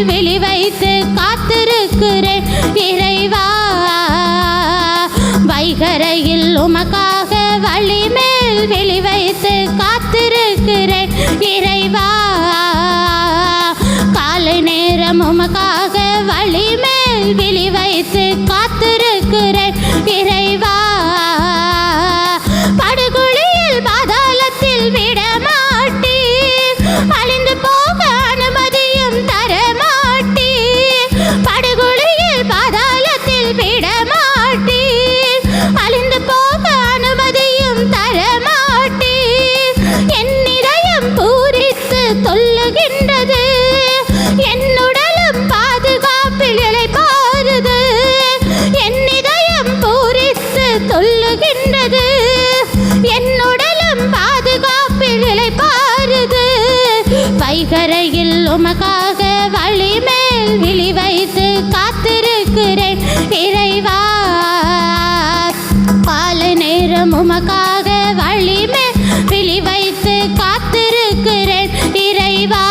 மேல் விழி வைத்து காத்திருக்கிறேன் இறைவா. வைகரையில் உமக்காக வழி மேல் விழி வைத்து காத்திருக்கிறேன் இறைவா. காலை நேரம் உமக்காக வழி மேல் விழி வைத்து காத்திருக்கிறேன் இறைவா. படுகுழியில் பாதாளத்தில் விடமாட்டீர், அழிந்து போக அனுமதியும் தரமாட்டீர். படுகுழியில் பாதாளத்தில் விடமாட்டீர், அழிந்து போக அனுமதியும் தரமாட்டீர். என் இதயம் பூரித்து தொல்லுகின்றது, என் உடலும் பாதுகாப்பில் இளைப்பாறுது. என் இதயம் பூரித்து தொல்லுகின்றது, என் உடலும் பாதுகாப்பில் இளைப்பாறுது. வைகரையில் உமக்காக வழி மேல் விழி வைத்து காத்திருக்கிறேன் இறைவா. காலை நேரம் உமக்காக வழி மேல் விழி வைத்து காத்திருக்கிறேன் இறைவா.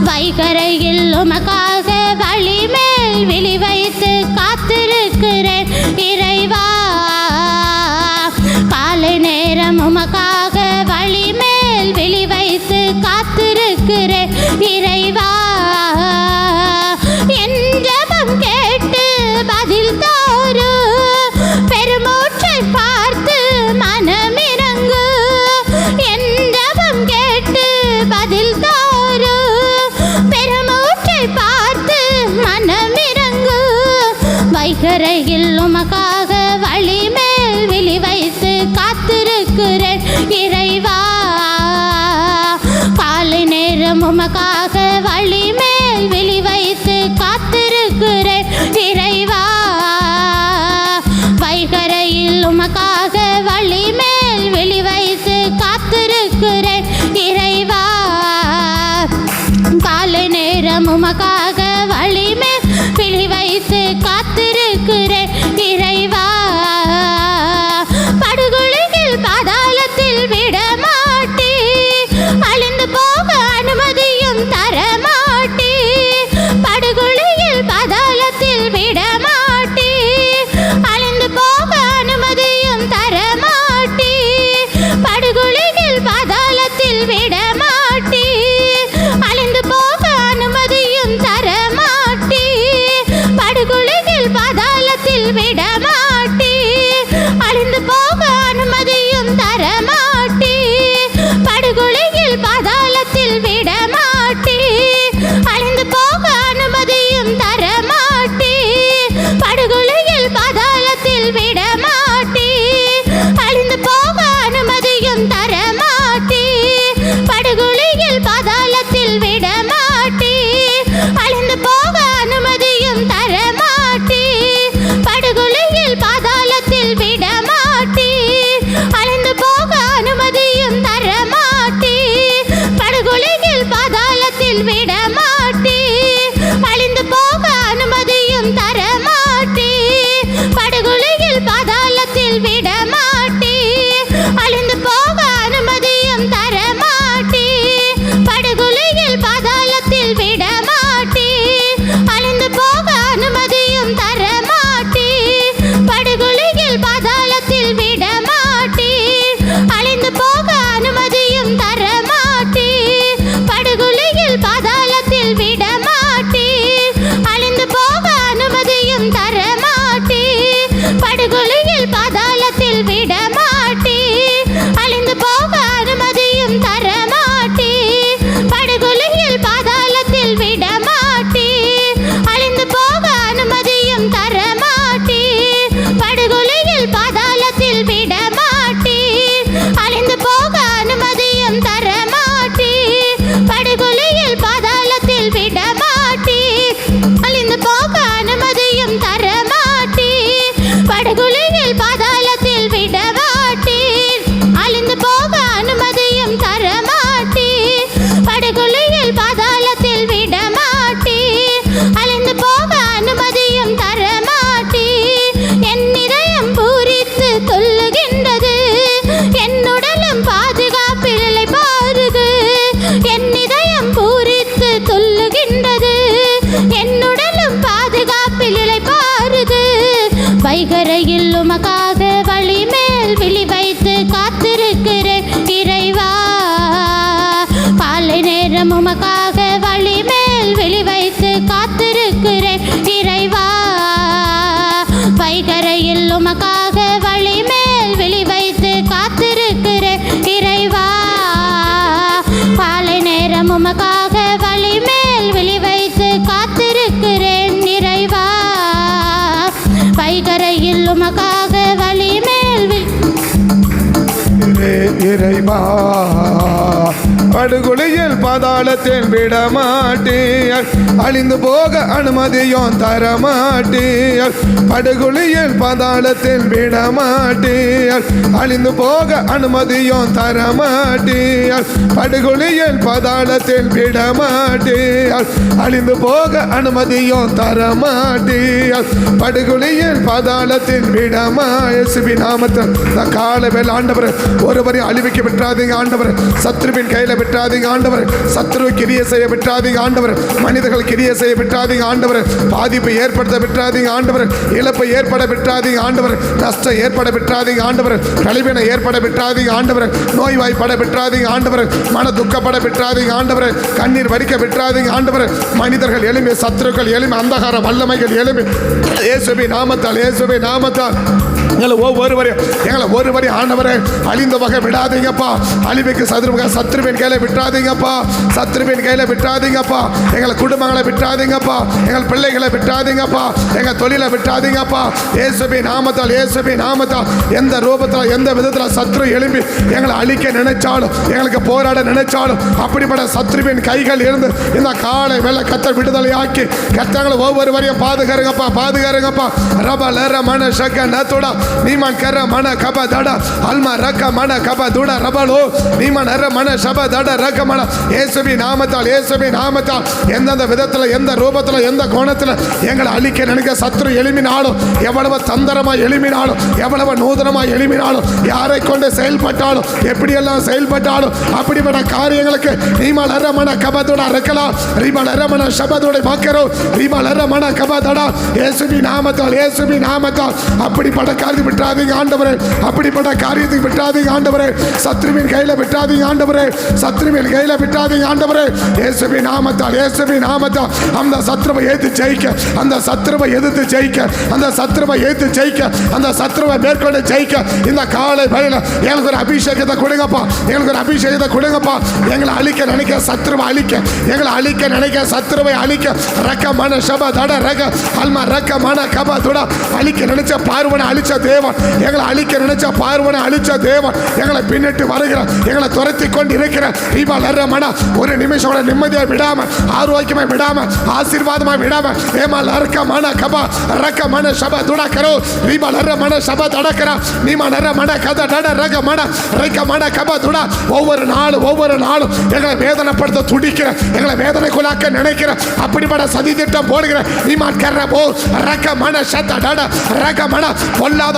வைகரையில் உமக்காக வழி மேல் விழி வைத்து காத்திருக்கிறேன் இறைவா. காலை நேரம் உமக்காக வழி மேல் விழி வைத்து காத்திருக்கிறேன் இறைவா. என் ஜெபம் கேட்டு பதில் தாரு, பெருமூச்சை பார்த்து மன பாதாளத்தில் விடமாட்டீர், அழிந்து போக அனுமதியும் தரமாட்டீர். படுகொலியில் பாதாளத்தில் விடமாட்டீர், அழிந்து போக அனுமதியும் தரமாட்டீர். படுகொலியில் பாதாளத்தில் விடமாட்டீர், அழிந்து போக அனுமதியும் தரமாட்டீர். படுகொலியில் பாதாளத்தில் விடமா. இயேசுவி நாமத்தில் இந்த கால வேளை ஆண்டவர் ஒருவரையும் அழிவிக்க விட்டுறாதீங்க ஆண்டவர். சத்ருவின் கையில விட்டுறாதீங்க ஆண்டவர். சத்ரு கிரியை செய்ய விட்டுறாதீங்க ஆண்டவர். மனிதர்கள் கிரியை செய்ய விட்டுறாதீங்க ஆண்டவர். பாதிப்பை ஏற்படுத்த விட்டுறாதீங்க ஆண்டவர். இழப்பை ஏற்பட விட்டுறாதீங்க ஆண்டவர். நஷ்டம் ஏற்பட விட்டுறாதீங்க ஆண்டவர். கழிவினை ஏற்பட விட்டுறாதீங்க ஆண்டவர். நோய்வாய்ப்பட விட்டுறாதீங்க ஆண்டவர். மன துக்கப்பட விட்டுறாதீங்க ஆண்டவர். கண்ணீர் வடிக்க விட்டுறாதீங்க ஆண்டவர். மனிதர்கள் எளிமை, சத்ருக்கள் எளிமை, அந்தகார வல்லமைகள் எளிமை. இயேசுவின் நாமத்தால், இயேசுவின் நாமத்தால் எங்களை ஒருவரையும் ஆண்டவரே அழிந்த வகை விடாதீங்கப்பா. அழிவுக்கு சத்ருவின் கையில விட்டுறாதீங்கப்பா. சத்ருவின் கையில விட்டுறாதீங்கப்பா. எங்களை குடும்பங்களை விட்டுறாதீங்கப்பா. எங்கள் பிள்ளைகளை விட்டுறாதீங்கப்பா. எங்க தொழிலை விட்டுறாதீங்கப்பா. இயேசுவின் நாமத்தால், இயேசுவின் நாமத்தால் எந்த ரூபத்தில் எந்த விதத்தில் சத்ரு எழும்பி எங்களை அழிக்க நினைச்சாலும், எங்களுக்கு போராட நினைச்சாலும், அப்படிப்பட்ட சத்ருவின் கைகள் இருந்து இந்த காலை வேலை கத்தர் விடுதலையாக்கி கத்தங்களை ஒவ்வொருவரையும் பாதுகாருங்கப்பா, பாதுகாருங்கப்பா. ரப லர மன ஷக நதுடா நீமான் கர மன கப தட அல்மா ரக்க மன கப துட ரபலோ நீமான் அர மன சப தட ரக்க மன. இயேசுவின் நாமத்தால், இயேசுவின் நாமத்தால் எந்தெந்த விதத்தில், எந்த ரூபத்தில், எந்த கோணத்தில் எங்களை அழிக்க நினைக்க சத்ரு எழுமினாலும், எவ்வளவு தந்திரமா எழுமினாலும், எவ்வளவு நூதனமா எழுமினாலும், யாரை கொண்டு செயல்பட்டாலும், எப்படியெல்லாம் செயல்பட்டாலும், அப்படிப்பட்ட காரியங்களுக்கு நீமான் அர மன கப துட ரக்கலாம் ரீமான் அர மன சபதுடை பார்க்கிறோ ரீமான் அர மன கப தட. இயேசுவின் நாமத்தால், இயேசுவின் நாமத்தால் அப்படிப்பட்ட காரியத்தை விட்டுறாதீங்க ஆண்டவரே. அப்படிப்பட்ட காரியத்தை விட்டுறாதீங்க ஆண்டவரே. சத்ருவின் கையில விட்டுறாதீங்க ஆண்டவரே. சத்ருவின் கையில விட்டுறாதீங்க ஆண்டவரே. இயேசுவின் நாமத்தால், இயேசுவின் நாமத்தால் அந்த சத்ருவை ஏத்து ஜெயிக்க, அந்த சத்ருவை எதிர்த்து ஜெயிக்க, அந்த சத்ருவை ஏத்து ஜெயிக்க, அந்த சத்ருவை மேற்கொண்டு ஜெயிக்க இந்த காலை வேளையில எனக்கு ஒரு அபிஷேகத்தை கொடுங்கப்பா. எங்களுக்கு ஒரு அபிஷேகத்தை கொடுங்கப்பா. எங்களை அழிக்க நினைக்க சத்ருவை அழிக்க, எங்களை அழிக்க நினைக்க சத்ருவை அழிக்க ரக்க மன சப தட ரக அல்மா ரக்க மன கப துட அழிக்க நினைச்ச பார்வனை அழிச்ச தேவன், எங்களை அழிக்க நினைச்ச பார்வனை அழிச்ச தேவன், எங்களை பின்னிட்டு வருகிற, எங்களை துரத்தி கொண்டு இருக்கிற இவள் மன ஒரு நிமிஷம் நிம்மதியா விடாம, ஆரோக்கியமா விடாம, ஆசீர்வாதமா விடாம ஏமால் அர்க்க மன கபா ரக்க மன சப துடக்கரோ இவள் மன சப தடக்கரா நீமா நர மன கத டட ரக மன ரக்க மன கபா துடா. ஒவ்வொரு நாளும் எங்களை வேதனைப்படுத்த துடிக்கிற, எங்களை வேதனைக்குள்ளாக்க நினைக்கிற அப்படிப்பட்ட சதி திட்டம் போடுகிற நீமா கர்ற போ ரக்க மன சத்த டட ரக மன பொல்லாத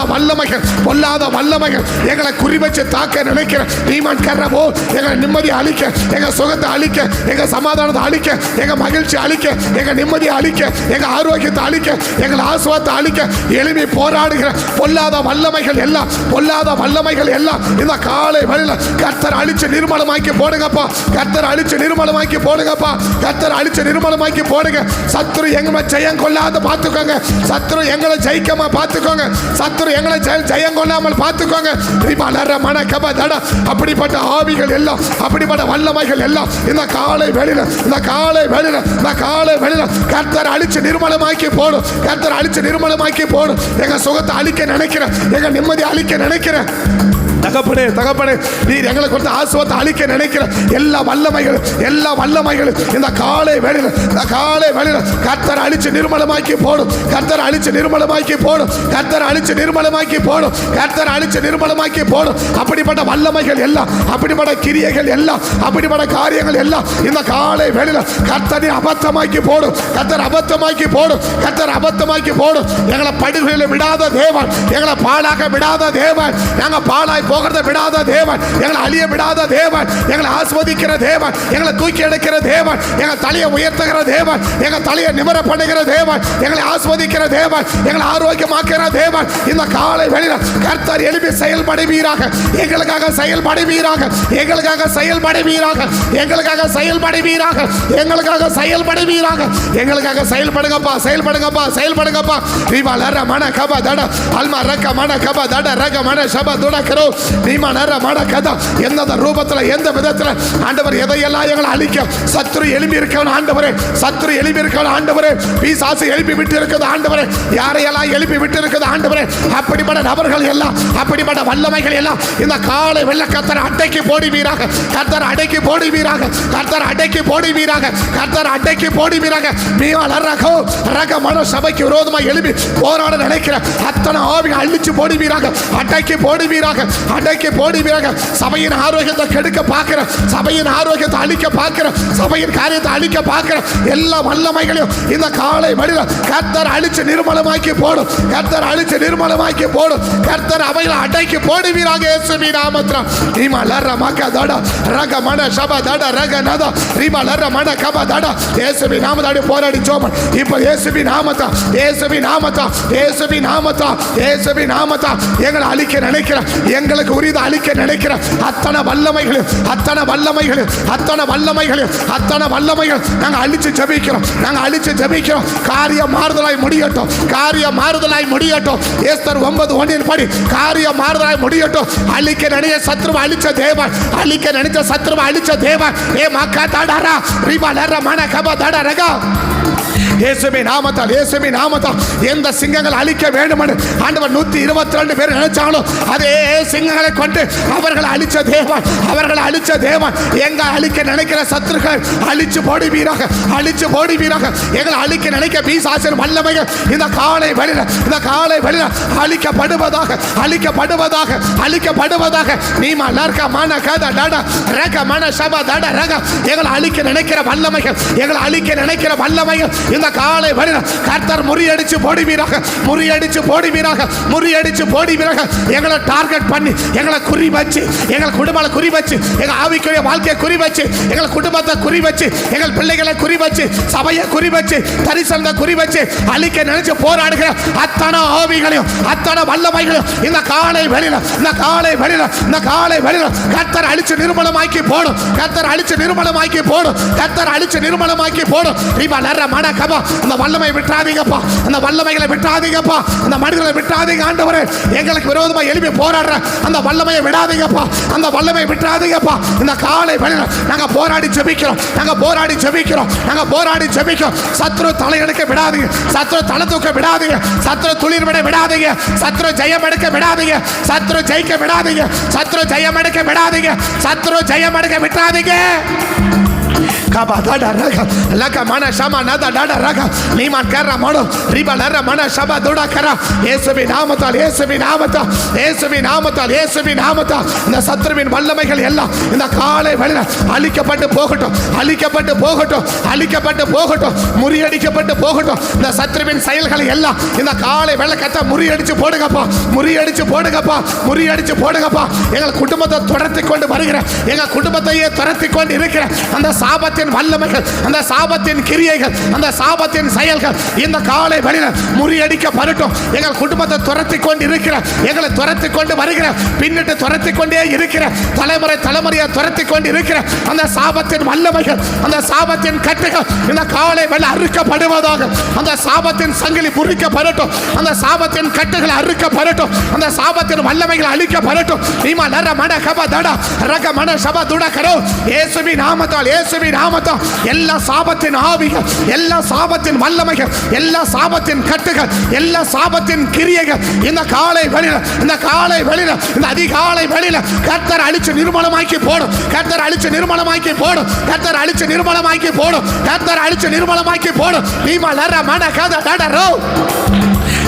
வல்லமைகள் எங்களை குறிவச்சு தாக்க நினைக்கிற நீமான் கர்றவோ எங்களை நிம்மதி அழிக்க, எங்க சுகத்தை அழிக்க, எங்க சமாதானத்தை அழிக்க, எங்க மகிழ்ச்சி அழிக்க, எங்க நிம்மதியை அழிக்க, எங்க ஆரோக்கியத்தை அழிக்க, எங்கள் ஆசுவாத்தை அழிக்க எளிமை போராடுகிற பொல்லாத வல்லமைகள் எல்லாம் இந்த காலை வேளையில கர்த்தர் அழிச்சு நிர்மலமாக்கி போடுங்கப்பா. கர்த்தர் அழிச்சு நிர்மலமாக்கி போடுங்கப்பா. கர்த்தர் அழிச்சு நிர்மலமாக்கி போடுங்க. சத்ரு எங்களை ஜெயம் கொள்ளாத பார்த்துக்கோங்க. சத்ரு எங்களை ஜெயிக்காம பார்த்துக்கோங்க. சத்ரு எங்களை ஜெயம் கொள்ளாமல் பார்த்துக்கோங்க. அப்படிப்பட்ட ஆவிகள் எல்லாம், அப்படிப்பட்ட வல்லமைகள் எல்லாம் இந்த காலை வேளையில கர்த்தர் அழிச்சு நிர்மலமாக்கி போடும். கர்த்தர் அழிச்சு நிர்மலமாக்கி போடும். எங்க சுகத்தை அழிக்க நினைக்கிற, எங்க நிம்மதி அழிக்க நினைக்கிற தகப்பனே நீர் எங்களை கொடுத்த ஆசுவத்தை அழிக்க நினைக்கிற எல்லா வல்லமைகளும் இந்த காலை வேளையில கர்த்தர் அழிச்சு நிர்மலமாக்கி போடும். கர்த்தர் அழிச்சு நிர்மலமாக்கி போடும். கர்த்தர் அழிச்சு நிர்மலமாக்கி போடும். கர்த்தர் அழிச்சு நிர்மலமாக்கி போடும். அப்படிப்பட்ட வல்லமைகள் எல்லாம், அப்படிப்பட்ட கிரியைகள் எல்லாம், அப்படிப்பட்ட காரியங்கள் எல்லாம் இந்த காலை வேளையில கர்த்தரை அபத்தமாக்கி போடும். கர்த்தர் அபத்தமாக்கி போடும். கர்த்தர் அபத்தமாக்கி போடும். எங்களை படுகையில் விடாத தேவன், எங்களை பாழாக விடாத தேவன், நாங்கள் பாழாய் போகிறத விடாத தேவன், எங்களை அழிய விடாத தேவன், எங்களை ஆஸ்வதிக்கிற தேவன், எங்களை தூக்கி எடுக்கிற தேவன், எங்கள் தலையை உயர்த்துகிற தேவன், எங்கள் தலையை நிமிர பண்ணுகிற தேவன், எங்களை ஆஸ்வதிக்கிற தேவன், எங்களை ஆரோக்கியமாக்குகிற தேவன் இந்த காலை வேளையில கர்த்தர் எழுப்பி செயல்படுவீராக. எங்களுக்காக செயல்படுவீராக. எங்களுக்காக செயல்படுவீராக. எங்களுக்காக செயல்படுவீராக. எங்களுக்காக செயல்படுவீராக. எங்களுக்காக செயல்படுங்கப்பா. செயல்படுங்கப்பா. செயல்படுங்கப்பா. விவலர மன கப தட அல்மா ரக்க மன கப தட ரக மன சப துடக்கரோ நீமா நேர மட கதா எந்த ரூபத்தில் எந்த விதத்தில் ஆண்டவர் எதையெல்லாம் எங்களை அழிக்க சத்துரு எழுப்பி இருக்கவன் ஆண்டவரே, சத்துரு எழுப்பி இருக்கவன் ஆண்டவரே, பிசாசு எழுப்பி விட்டு இருக்குது ஆண்டவரே, யாரையெல்லாம் எழுப்பி விட்டு இருக்குது ஆண்டவரே, அப்படிப்பட்ட நபர்கள் எல்லாம் அப்படிப்பட்ட வல்லமைகள் எல்லாம் இந்த காலை வெள்ள கர்த்தர் அடைக்கி போடுவீராக, கர்த்தர் அடைக்கி போடுவீராக, கர்த்தர் அடைக்கி போடுவீராக, கர்த்தர் அடைக்கி போடுவீராக. மீவாளரகோ ரக மன சபைக்கு விரோதமாக எழுப்பி போராட நினைக்கிற அத்தனை ஆவியை அழிச்சு போடுவீராக, அடைக்கி போடுவீராக, அடைக்கி போடுவீராக. சபையின் ஆரோக்கியத்தை கெடுக்க பார்க்கிற, சபையின் ஆரோக்கியத்தை அழிக்க பார்க்கிற, சபையின் காரியத்தை அழிக்க பார்க்கிற எல்லா வல்லமைகளையும் இந்த காலை வழியில கர்த்தர் அழிச்சு நிர்மலமாக்கி போடும், கர்த்தர் அழிச்சு நிர்மலமாக்கி போடும், கர்த்தர் அவைகளை அடைக்கி போடுவீராக இயேசுவின் நாமத்தில். ரீமா லர்ர மக தட ரக மன சப தட ரக நத ரீமா லர்ர மன கப தட இயேசுவின் நாமத்தாடி போராடி ஜோமன். இப்போ இயேசுவின் நாமத்தா, இயேசுவின் நாமத்தா, இயேசுவின் நாமத்தா, இயேசுவின் நாமத்தா எங்களை அழிக்க நினைக்கிற, எங்களுக்கு உரித அழிக்க நினைக்கிற அத்தனை வல்லமைகள், அத்தனை வல்லமைகள், அத்தனை வல்லமைகள், அத்தனை வல்லமைகள் நாங்கள் அழிச்சு ஜெபிக்கிறோம், நாங்கள் அழிச்சு ஜெபிக்கிறோம். காரியம் மாறுதலாய் முடியட்டும், காரியம் மாறுதலாய் முடியட்டும். எஸ்தர் 9:1 படி காரியம் மாறுதலாய் முடியட்டும். அழிக்க நினைச்ச சத்ருவை அழிச்ச தேவன், அழிக்க நினைச்ச சத்ருவை அழிச்ச தேவன். ஏ மக்கா தடரா ரிபா லர மன கப தடரகா இயேசுவின் நாமத்தால், இயேசுவின் நாமத்தால் எந்த சிங்கங்கள் அழிக்க வேண்டும் என்று ஆண்டவர் 122 பேர் நினைச்சாலும் அதே சிங்கங்களை கொண்டு அவர்களை அழிச்ச தேவன், அவர்களை அழிச்ச தேவன். எங்க அழிக்க நினைக்கிற சத்துருக்கள் அழிச்சு போடுவீராக, அழிச்சு போடுவீராக. எங்களை அழிக்க நினைக்க பிசாசின் வல்லமைகள் இந்த காலை வெளியில, இந்த காலை வெளியில அழிக்கப்படுவதாக, அழிக்கப்படுவதாக, அழிக்கப்படுவதாக. நீமா லர்க மன கத டட ரக மன சப தட ரக எங்களை அழிக்க நினைக்கிற வல்லமைகள், எங்களை அழிக்க நினைக்கிற வல்லமைகள் இந்த காலை வெளியில கர்த்தர் முறியடிச்சு போடுவீராக, முறியடிச்சு போடுவீராக, முறியடிச்சு போடுவீராக. எங்களை டார்கெட் பண்ணி எங்களை குறி வச்சு, எங்கள் குடும்பத்தை குறி வச்சு, எங்க ஆவிக்குரிய வாழ்க்கையை குறி வச்சு, எங்கள் குடும்பத்தை குறி வச்சு, எங்கள் பிள்ளைகளை குறி வச்சு, சபையை குறி வச்சு, தரிசனத்தை குறி வச்சு அழிக்க நினைச்சு போராடுகிற அத்தனை ஆவிகளையும் அத்தனை வல்லமைகளையும் இந்த காலை வெளியில, இந்த காலை வெளியில, இந்த காலை வெளியில கர்த்தர் அழிச்சு நிர்மலமாக்கி போடும், கர்த்தர் அழிச்சு நிர்மலமாக்கி போடும், கர்த்தர் அழிச்சு நிர்மலமாக்கி போடும். ரிபா லர மன கபா அந்த வல்லமை விட்டுறாதீங்கப்பா, அந்த வல்லமைகளை விட்டுறாதீங்கப்பா, அந்த மனிதர்களை விட்டுறாதீங்க ஆண்டவரே. எங்களுக்கு விரோதமா எழுப்பி போராடுற அந்த வல்லமையை விடாதீங்கப்பா, அந்த வல்லமையை விட்டுறாதீங்கப்பா. இந்த காலை வெளியில நாங்க போராடி ஜெபிக்கிறோம், நாங்க போராடி ஜெபிக்கிறோம், நாங்க போராடி ஜெபிக்கிறோம். சத்ரு தலையெடுக்க விடாதீங்க, சத்ரு தலை தூக்க விடாதீங்க, சத்ரு துளிர் விட விடாதீங்க, சத்ரு ஜெயம் எடுக்க விடாதீங்க, சத்ரு ஜெயிக்க விடாதீங்க, சத்ரு ஜெயம் எடுக்க விடாதீங்க, சத்ரு ஜெயம் எடுக்க விடாதீங்க. கபா தட ரக லக மன ஷமா நத டட ரக நீமான் கர மனோ ரிபா லர மன ஷபா துட கர இயேசுவின் நாமத்தால், இயேசுவின் நாமத்தால், இயேசுவின் நாமத்தால், இயேசுவின் நாமத்தால் இந்த சத்ருவின் வல்லமைகள் எல்லாம் இந்த காலை வெளியில அழிக்கப்பட்டு போகட்டும், அழிக்கப்பட்டு போகட்டும், அழிக்கப்பட்டு போகட்டும், முறியடிக்கப்பட்டு போகட்டும். இந்த சத்ருவின் செயல்களை எல்லாம் இந்த காலை வெள்ளக்கத்தை முறியடிச்சு போடுங்கப்பா, முறியடிச்சு போடுங்கப்பா, முறியடிச்சு போடுங்கப்பா. எங்கள் குடும்பத்தை துரத்தி கொண்டு வருகிற, எங்கள் குடும்பத்தையே துரத்தி கொண்டு இருக்கிற அந்த சாபத்தின் வல்லமைகள், அந்த சாபத்தின் கிரியைகள், அந்த சாபத்தின் செயல்கள் இந்த காலை வெளியில முறியடிக்கப்படட்டும். எங்கள் குடும்பத்தை துரத்தி கொண்டு இருக்கிற, எங்களை துரத்தி கொண்டு வருகிற, பின்னிட்டு துரத்தி கொண்டே இருக்கிற, தலைமுறை தலைமுறையை துரத்தி கொண்டு இருக்கிற அந்த சாபத்தின் வல்லமைகள், அந்த சாபத்தின் கட்டுகள் இந்த காலை வெளியில அறுக்கப்படுவதாக. அந்த சாபத்தின் சங்கிலி முறிக்கப்படட்டும், அந்த சாபத்தின் கட்டுகள் அறுக்கப்படட்டும், அந்த சாபத்தின் வல்லமைகள் அழிக்கப்படட்டும். நீமா நர மன கப தட ரக மன சப துட கரோ இயேசுவின் நாமத்தால், இயேசுவின் நாமத்தால் எல்லா சாபத்தின் ஆவிகள், எல்லா சாபத்தின் வல்லமைகள், எல்லா சாபத்தின் கட்டுகள், எல்லா சாபத்தின் கிரியைகள் இந்த காலை வெளியில, இந்த காலை வெளியில, இந்த அதிகாலை வெளியில கர்த்தர் அழிச்சு நிர்மலமாக்கி போடும், கர்த்தர் அழிச்சு நிர்மலமாக்கி போடும், கர்த்தர் அழிச்சு நிர்மலமாக்கி போடும், கர்த்தர் அழிச்சு நிர்மலமாக்கி போடும். நீமா லர மன கத டட ரோ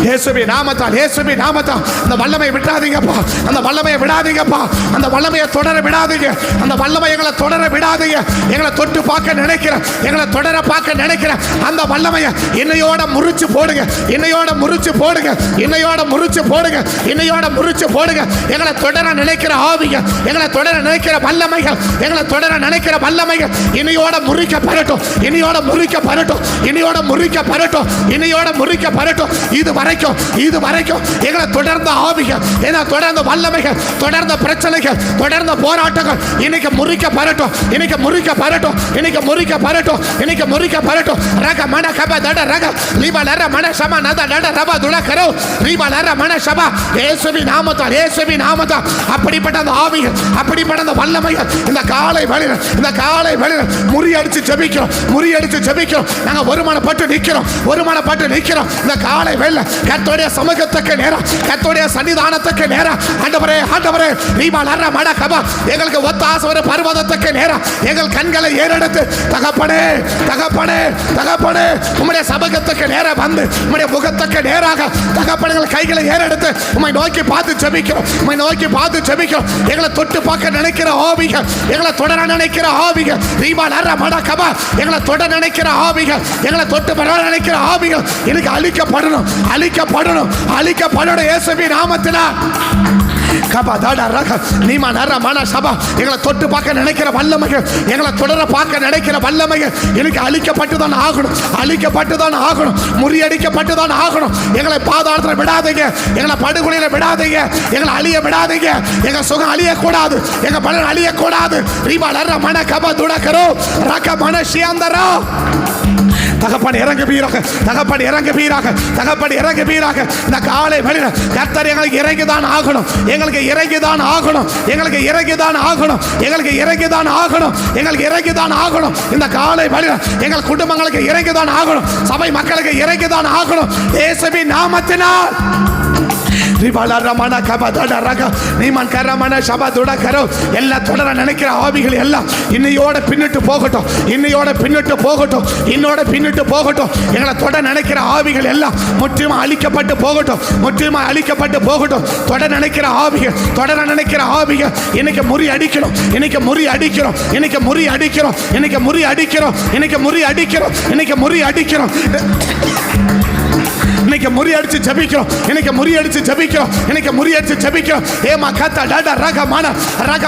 இயேசுவின் நாமத்தால், இயேசுவின் நாமத்தால் அந்த வல்லமையை விடாதீங்கப்பா, அந்த வல்லமையை விடாதீங்கப்பா, அந்த வல்லமையை தொடர விடாதீங்க, அந்த வல்லமை எங்களை தொடர விடாதீங்க. எங்களை தொட்டு பார்க்க நினைக்கிற, எங்களை தொடர பார்க்க நினைக்கிற அந்த வல்லமையை இன்னையோட முறிச்சு போடுங்க, இன்னையோட முறிச்சு போடுங்க, இன்னையோட முறிச்சு போடுங்க, இன்னையோட முறிச்சு போடுங்க. எங்களை தொடர நினைக்கிற ஆவிங்க, எங்களை தொடர நினைக்கிற வல்லமைகள், எங்களை தொடர நினைக்கிற வல்லமைகள் இன்னையோட முறிக்கப்படட்டும், இன்னையோட முறிக்கப்படட்டும், இன்னையோட முறிக்கப்படட்டும், இன்னையோட முறிக்கப்படட்டும். இதுவரை வரைக்கும் எங்களை தொடர்ந்த ஆவிகள், தொடர்ந்த வல்லமைகள், தொடர்ந்த பிரச்சனைகள், தொடர்ந்த போராட்டங்கள் இன்னைக்கு முறிக்கப்படட்டும், இன்னைக்கு முறிக்கப்படட்டும், இன்னைக்கு முறிக்கப்படட்டும், இன்னைக்கு முறிக்கப்படட்டும். ரக மன கப தட ரக லீபா லர மன சம நத டட ரபா துள கரோ லீபா லர மன சபா இயேசுவின் நாமத்தால், இயேசுவின் நாமத்தால் அப்படிப்பட்ட அந்த ஆவிகள், அப்படிப்பட்ட அந்த வல்லமைகள் இந்த காலை வேளையில் முறியடிச்சு ஜெபிக்கிறோம், முறியடிச்சு ஜெபிக்கிறோம். நாங்கள் ஒருமனப்பட்டு நிற்கிறோம். இந்த காலை வேளை கர்த்தருடைய சமூகத்துக்கு நேரம், கர்த்தருடைய சன்னிதானத்துக்கு நேரம். ஆண்டவரே லீபா லர மன கபா எங்களுக்கு ஒத்தாசை ஒரு பர்வதத்துக்கு நேரம். எங்கள் கண்களை ஏறெடுத்து தகப்பனே உம்முடைய சமூகத்துக்கு நேரம் வந்து உம்முடைய முகத்துக்கு நேராக தகப்பனங்கள் கைகளை ஏறெடுத்து உம்மை நோக்கி பார்த்து ஜெபிக்கிறோம். எங்களை தொட்டு பார்க்க நினைக்கிற ஆவிகள், எங்களை தொடர நினைக்கிற ஆவிகள், ரீபா லர மட கபா எங்களை தொட நினைக்கிற ஆவிகள், எங்களை தொட்டு பெற நினைக்கிற ஆவிகள் எனக்கு அழிக்கப்படணும் இயேசுவின் நாமத்தினால். கபா தாடா ரக நீமா நர மன சபா எங்களை தொட்டு பார்க்க நினைக்கிற வல்லமைகள், எங்களை தொடர பார்க்க நினைக்கிற வல்லமைகள் எனக்கு அழிக்கப்பட்டு தான் ஆகணும், முறியடிக்கப்பட்டு தான் ஆகணும். எங்களை பாதாளத்தில் விடாதீங்க, எங்களை படுகொலையில விடாதீங்க, எங்களை அழிய விடாதீங்க. எங்க சுகம் அழியக்கூடாது, எங்க பலன் அழியக்கூடாது. ரீபா லர மன கபா துடக்கரோ ரக மன சியாந்தரோ தகப்பன் இறங்குவீராக. இந்த காலை வேளையில் கர்த்தர் எங்களுக்கு இறங்கிதான் ஆகணும். இந்த காலை வேளையில் எங்கள் குடும்பங்களுக்கு இறங்கிதான் ஆகணும், சபை மக்களுக்கு இறங்கிதான் ஆகணும் இயேசுவின் நாமத்தினால். எல்லாம் தொடர நினைக்கிற ஆவிகள் எல்லாம் இன்னையோட பின்னிட்டு போகட்டும். எங்களை தொட நினைக்கிற ஆவிகள் எல்லாம் முற்றிலுமா அழிக்கப்பட்டு போகட்டும். தொடர நினைக்கிற ஆவிகள் இன்னைக்கு முறியடிக்கிறோம். இன்னைக்கு முறியடிச்சு ஜெபிக்கிறோம். ஏமா கத்த டாடா ரக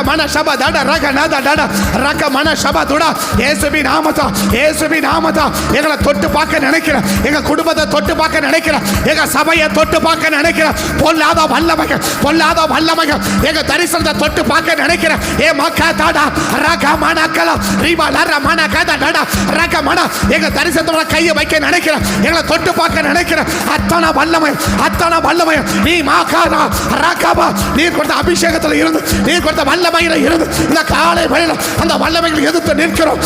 மன சபா டாடா ரக நாதா டாடா ரக மன சபா துடா இயேசுவின் நாமத்தா எங்களை தொட்டு பார்க்க நினைக்கிற, எங்க குடும்பத்தை தொட்டு பார்க்க நினைக்கிற, எங்க சபையை தொட்டு பார்க்க நினைக்கிற பொல்லாத வல்லமைகள் எங்க தரிசனத்தை தொட்டு பார்க்க நினைக்கிற ஏ மக்கா டாடா ரக மன கலா ரீபா லர மன கதா டாடா ரக மன எங்க தரிசனத்தோட கையை வைக்க நினைக்கிற, எங்களை தொட்டு பார்க்க நினைக்கிற அத்தனை வல்லமை நீ மாகாரா ராகாபா நீர் கொடுத்த அபிஷேகத்தில் இருந்து, நீர் கொடுத்த வல்லமையில இருந்து இந்த காலை வேளையில் அந்த வல்லமைகளை எதிர்த்து நிற்கிறோம்.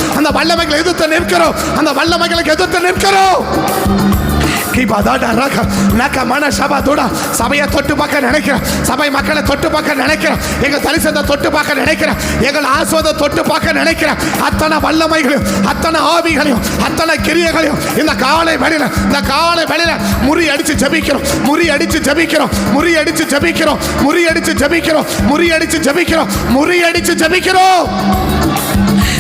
சபையை தொட்டு பார்க்க நினைக்கிறேன், சபை மக்களை தொட்டு பார்க்க நினைக்கிறேன், எங்கள் தரிசனத்தை தொட்டு பார்க்க நினைக்கிறேன், எங்கள் ஆசுவதை தொட்டு பார்க்க நினைக்கிறேன். அத்தனை வல்லமைகளையும், அத்தனை ஆவிகளையும், அத்தனை கிரியைகளையும் இந்த காலை வேளையில முறியடிச்சு ஜெபிக்கிறோம்.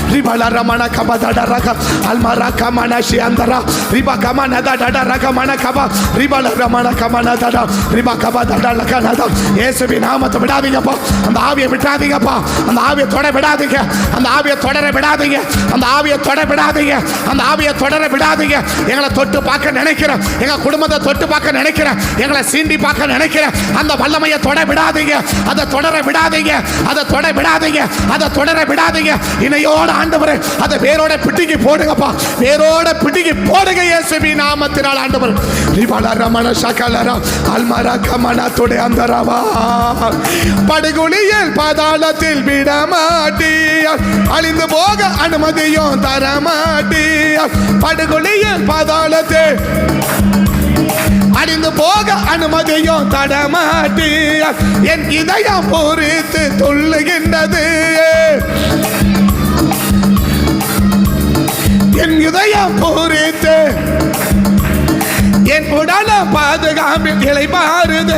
Ribala ramana kaba dada raka almara kamana shiandara riba kamana dada raka mana kaba ribala ramana kamana dada riba kaba dada laka nada இயேசுவின் நாமத்தை விடாதீங்கப்பா, அந்த ஆவியை விடாதீங்கப்பா, அந்த ஆவியை தொட விடாதீங்க, அந்த ஆவியை தொடர விடாதீங்க, அந்த ஆவியை தொட விடாதீங்க, அந்த ஆவியை தொடர விடாதீங்க. எங்களை தொட்டு பார்க்க நினைக்கிறேன், எங்க குடும்பத்தை தொட்டு பார்க்க நினைக்கிறேன், எங்களை சீண்டி பார்க்க நினைக்கிறேன், அந்த வல்லமையை தொட விடாதீங்க, அதை தொடர விடாதீங்க, அதை தொட விடாதீங்க, அதை தொடர விடாதீங்க. இணையோட ஆண்டவரே அதை வேரோட பிடிக்கி போடுங்கப்பா, வேரோட பிடிக்கி போடுங்க இயேசுவின் நாமத்தினால் ஆண்டவர். ரிபாலா ரமண சகலரா அல்மரா கமனா தொட அந்தரவா படுகுழியில் பாதாளத்தில் விடமாட்டீர், அழிந்து போக அனுமதியும் தரமாட்டீர். படுகுழியில் பாதாளத்தில் அழிந்து போக அனுமதியும் தரமாட்டீர். என் இதயம் பூரித்து துள்ளுகின்றது, என் இதயம் பூரித்து என் உடல பாதுகாப்பில் இலை மாறுது,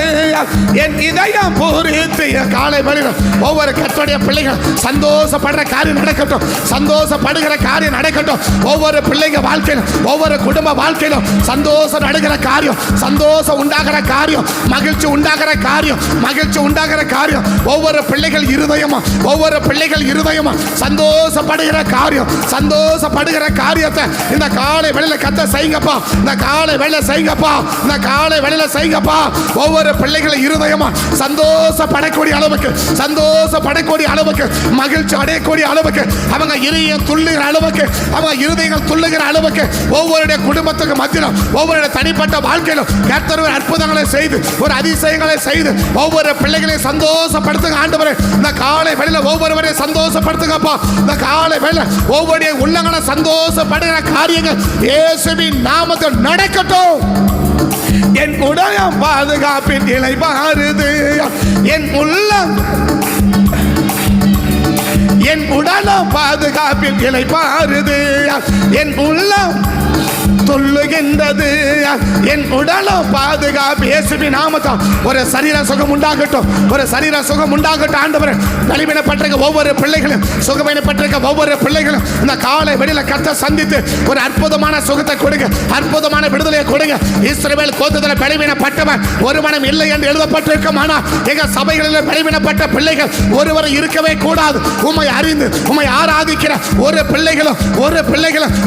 என் இதயம் பூரித்து. காலை வழியில் ஒவ்வொரு கர்த்தருடைய பிள்ளைகள் சந்தோஷப்படுற காரியம் நடக்கட்டும், சந்தோஷப்படுகிற காரியம் நடக்கட்டும். ஒவ்வொரு பிள்ளைங்க வாழ்க்கையிலும், ஒவ்வொரு குடும்ப வாழ்க்கையிலும் சந்தோஷம் நடக்கிற காரியம், சந்தோஷம் உண்டாகிற காரியம், மகிழ்ச்சி உண்டாகிற காரியம், மகிழ்ச்சி உண்டாகிற காரியம். ஒவ்வொரு பிள்ளைகள் இருதயமா, ஒவ்வொரு பிள்ளைகள் இருதயமா சந்தோஷப்படுகிற காரியம், சந்தோஷப்படுகிற காரியத்தை இந்த காலை வேளையில கத்த செய்யுங்கப்பா, இந்த காலை வேளையில செய்யுங்கப்பா, இந்த காலை வேளையில செய்யுங்கப்பா. ஒவ்வொரு பிள்ளைகளை இருதயமா சந்தோஷப்படக்கூடிய அளவுக்கு, சந்தோஷப்படக்கூடிய அளவுக்கு, மகிழ்ச்சி அடையக்கூடிய அளவுக்கு, அவங்க இருதயம் துள்ளுகிற அளவுக்கு, அவங்க இருதயங்கள் துள்ளுகிற அளவுக்கு, ஒவ்வொருடைய குடும்பத்துக்கு மத்தியிலும் ஒவ்வொருடைய தனிப்பட்ட வாழ்க்கையிலும் கர்த்தர் அற்புதங்களை செய்து ஒரு அதிசயங்களை செய்து ஒவ்வொரு பிள்ளைகளையும் சந்தோஷப்படுத்துங்க ஆண்டவரே. இந்த காலை வேளையில ஒவ்வொருவரையும் சந்தோஷப்படுத்துங்கப்பா. இந்த காலை வேளையில ஒவ்வொருடைய உள்ளங்களை சந்தோஷப்படுகிற காரியங்கள் இயேசுவின் நாமத்தில் நடக்கட்டும். என் உடலம் பாதுகாப்பின் நிலை மாறுது, என் உள்ளம் என் உடலம் பாதுகாப்பின் நிலை மாறுது, என் உள்ளம் சொல்லுகின்றது, என் உடலும் பாதுகாப்பு இயேசுவின் நாமத்தில் ஒரு சரீர சுகம் உண்டாகட்டும், ஒரு சரீர சுகம் உண்டாகட்டும் ஆண்டவரே. பலவீனப்பட்டிருக்க ஒவ்வொரு பிள்ளைகளும், சுகவீனப்பட்டிருக்க ஒவ்வொரு பிள்ளைகளும் இந்த காலை வெளியில கர்த்தர் சந்தித்து ஒரு அற்புதமான சுகத்தை கொடுங்க, அற்புதமான விடுதலையை கொடுங்க. இஸ்ரவேல் கோத்திரத்தில் பலவீனப்பட்டவன் ஒருவனும் இல்லை என்று எழுதப்பட்டிருக்கும். ஆனால் எங்க சபைகளில் பலவீனப்பட்ட பிள்ளைகள் ஒருவரை இருக்கவே கூடாது. உம்மை அறிந்து உம்மை ஆராதிக்கிற ஒரு பிள்ளைகளும்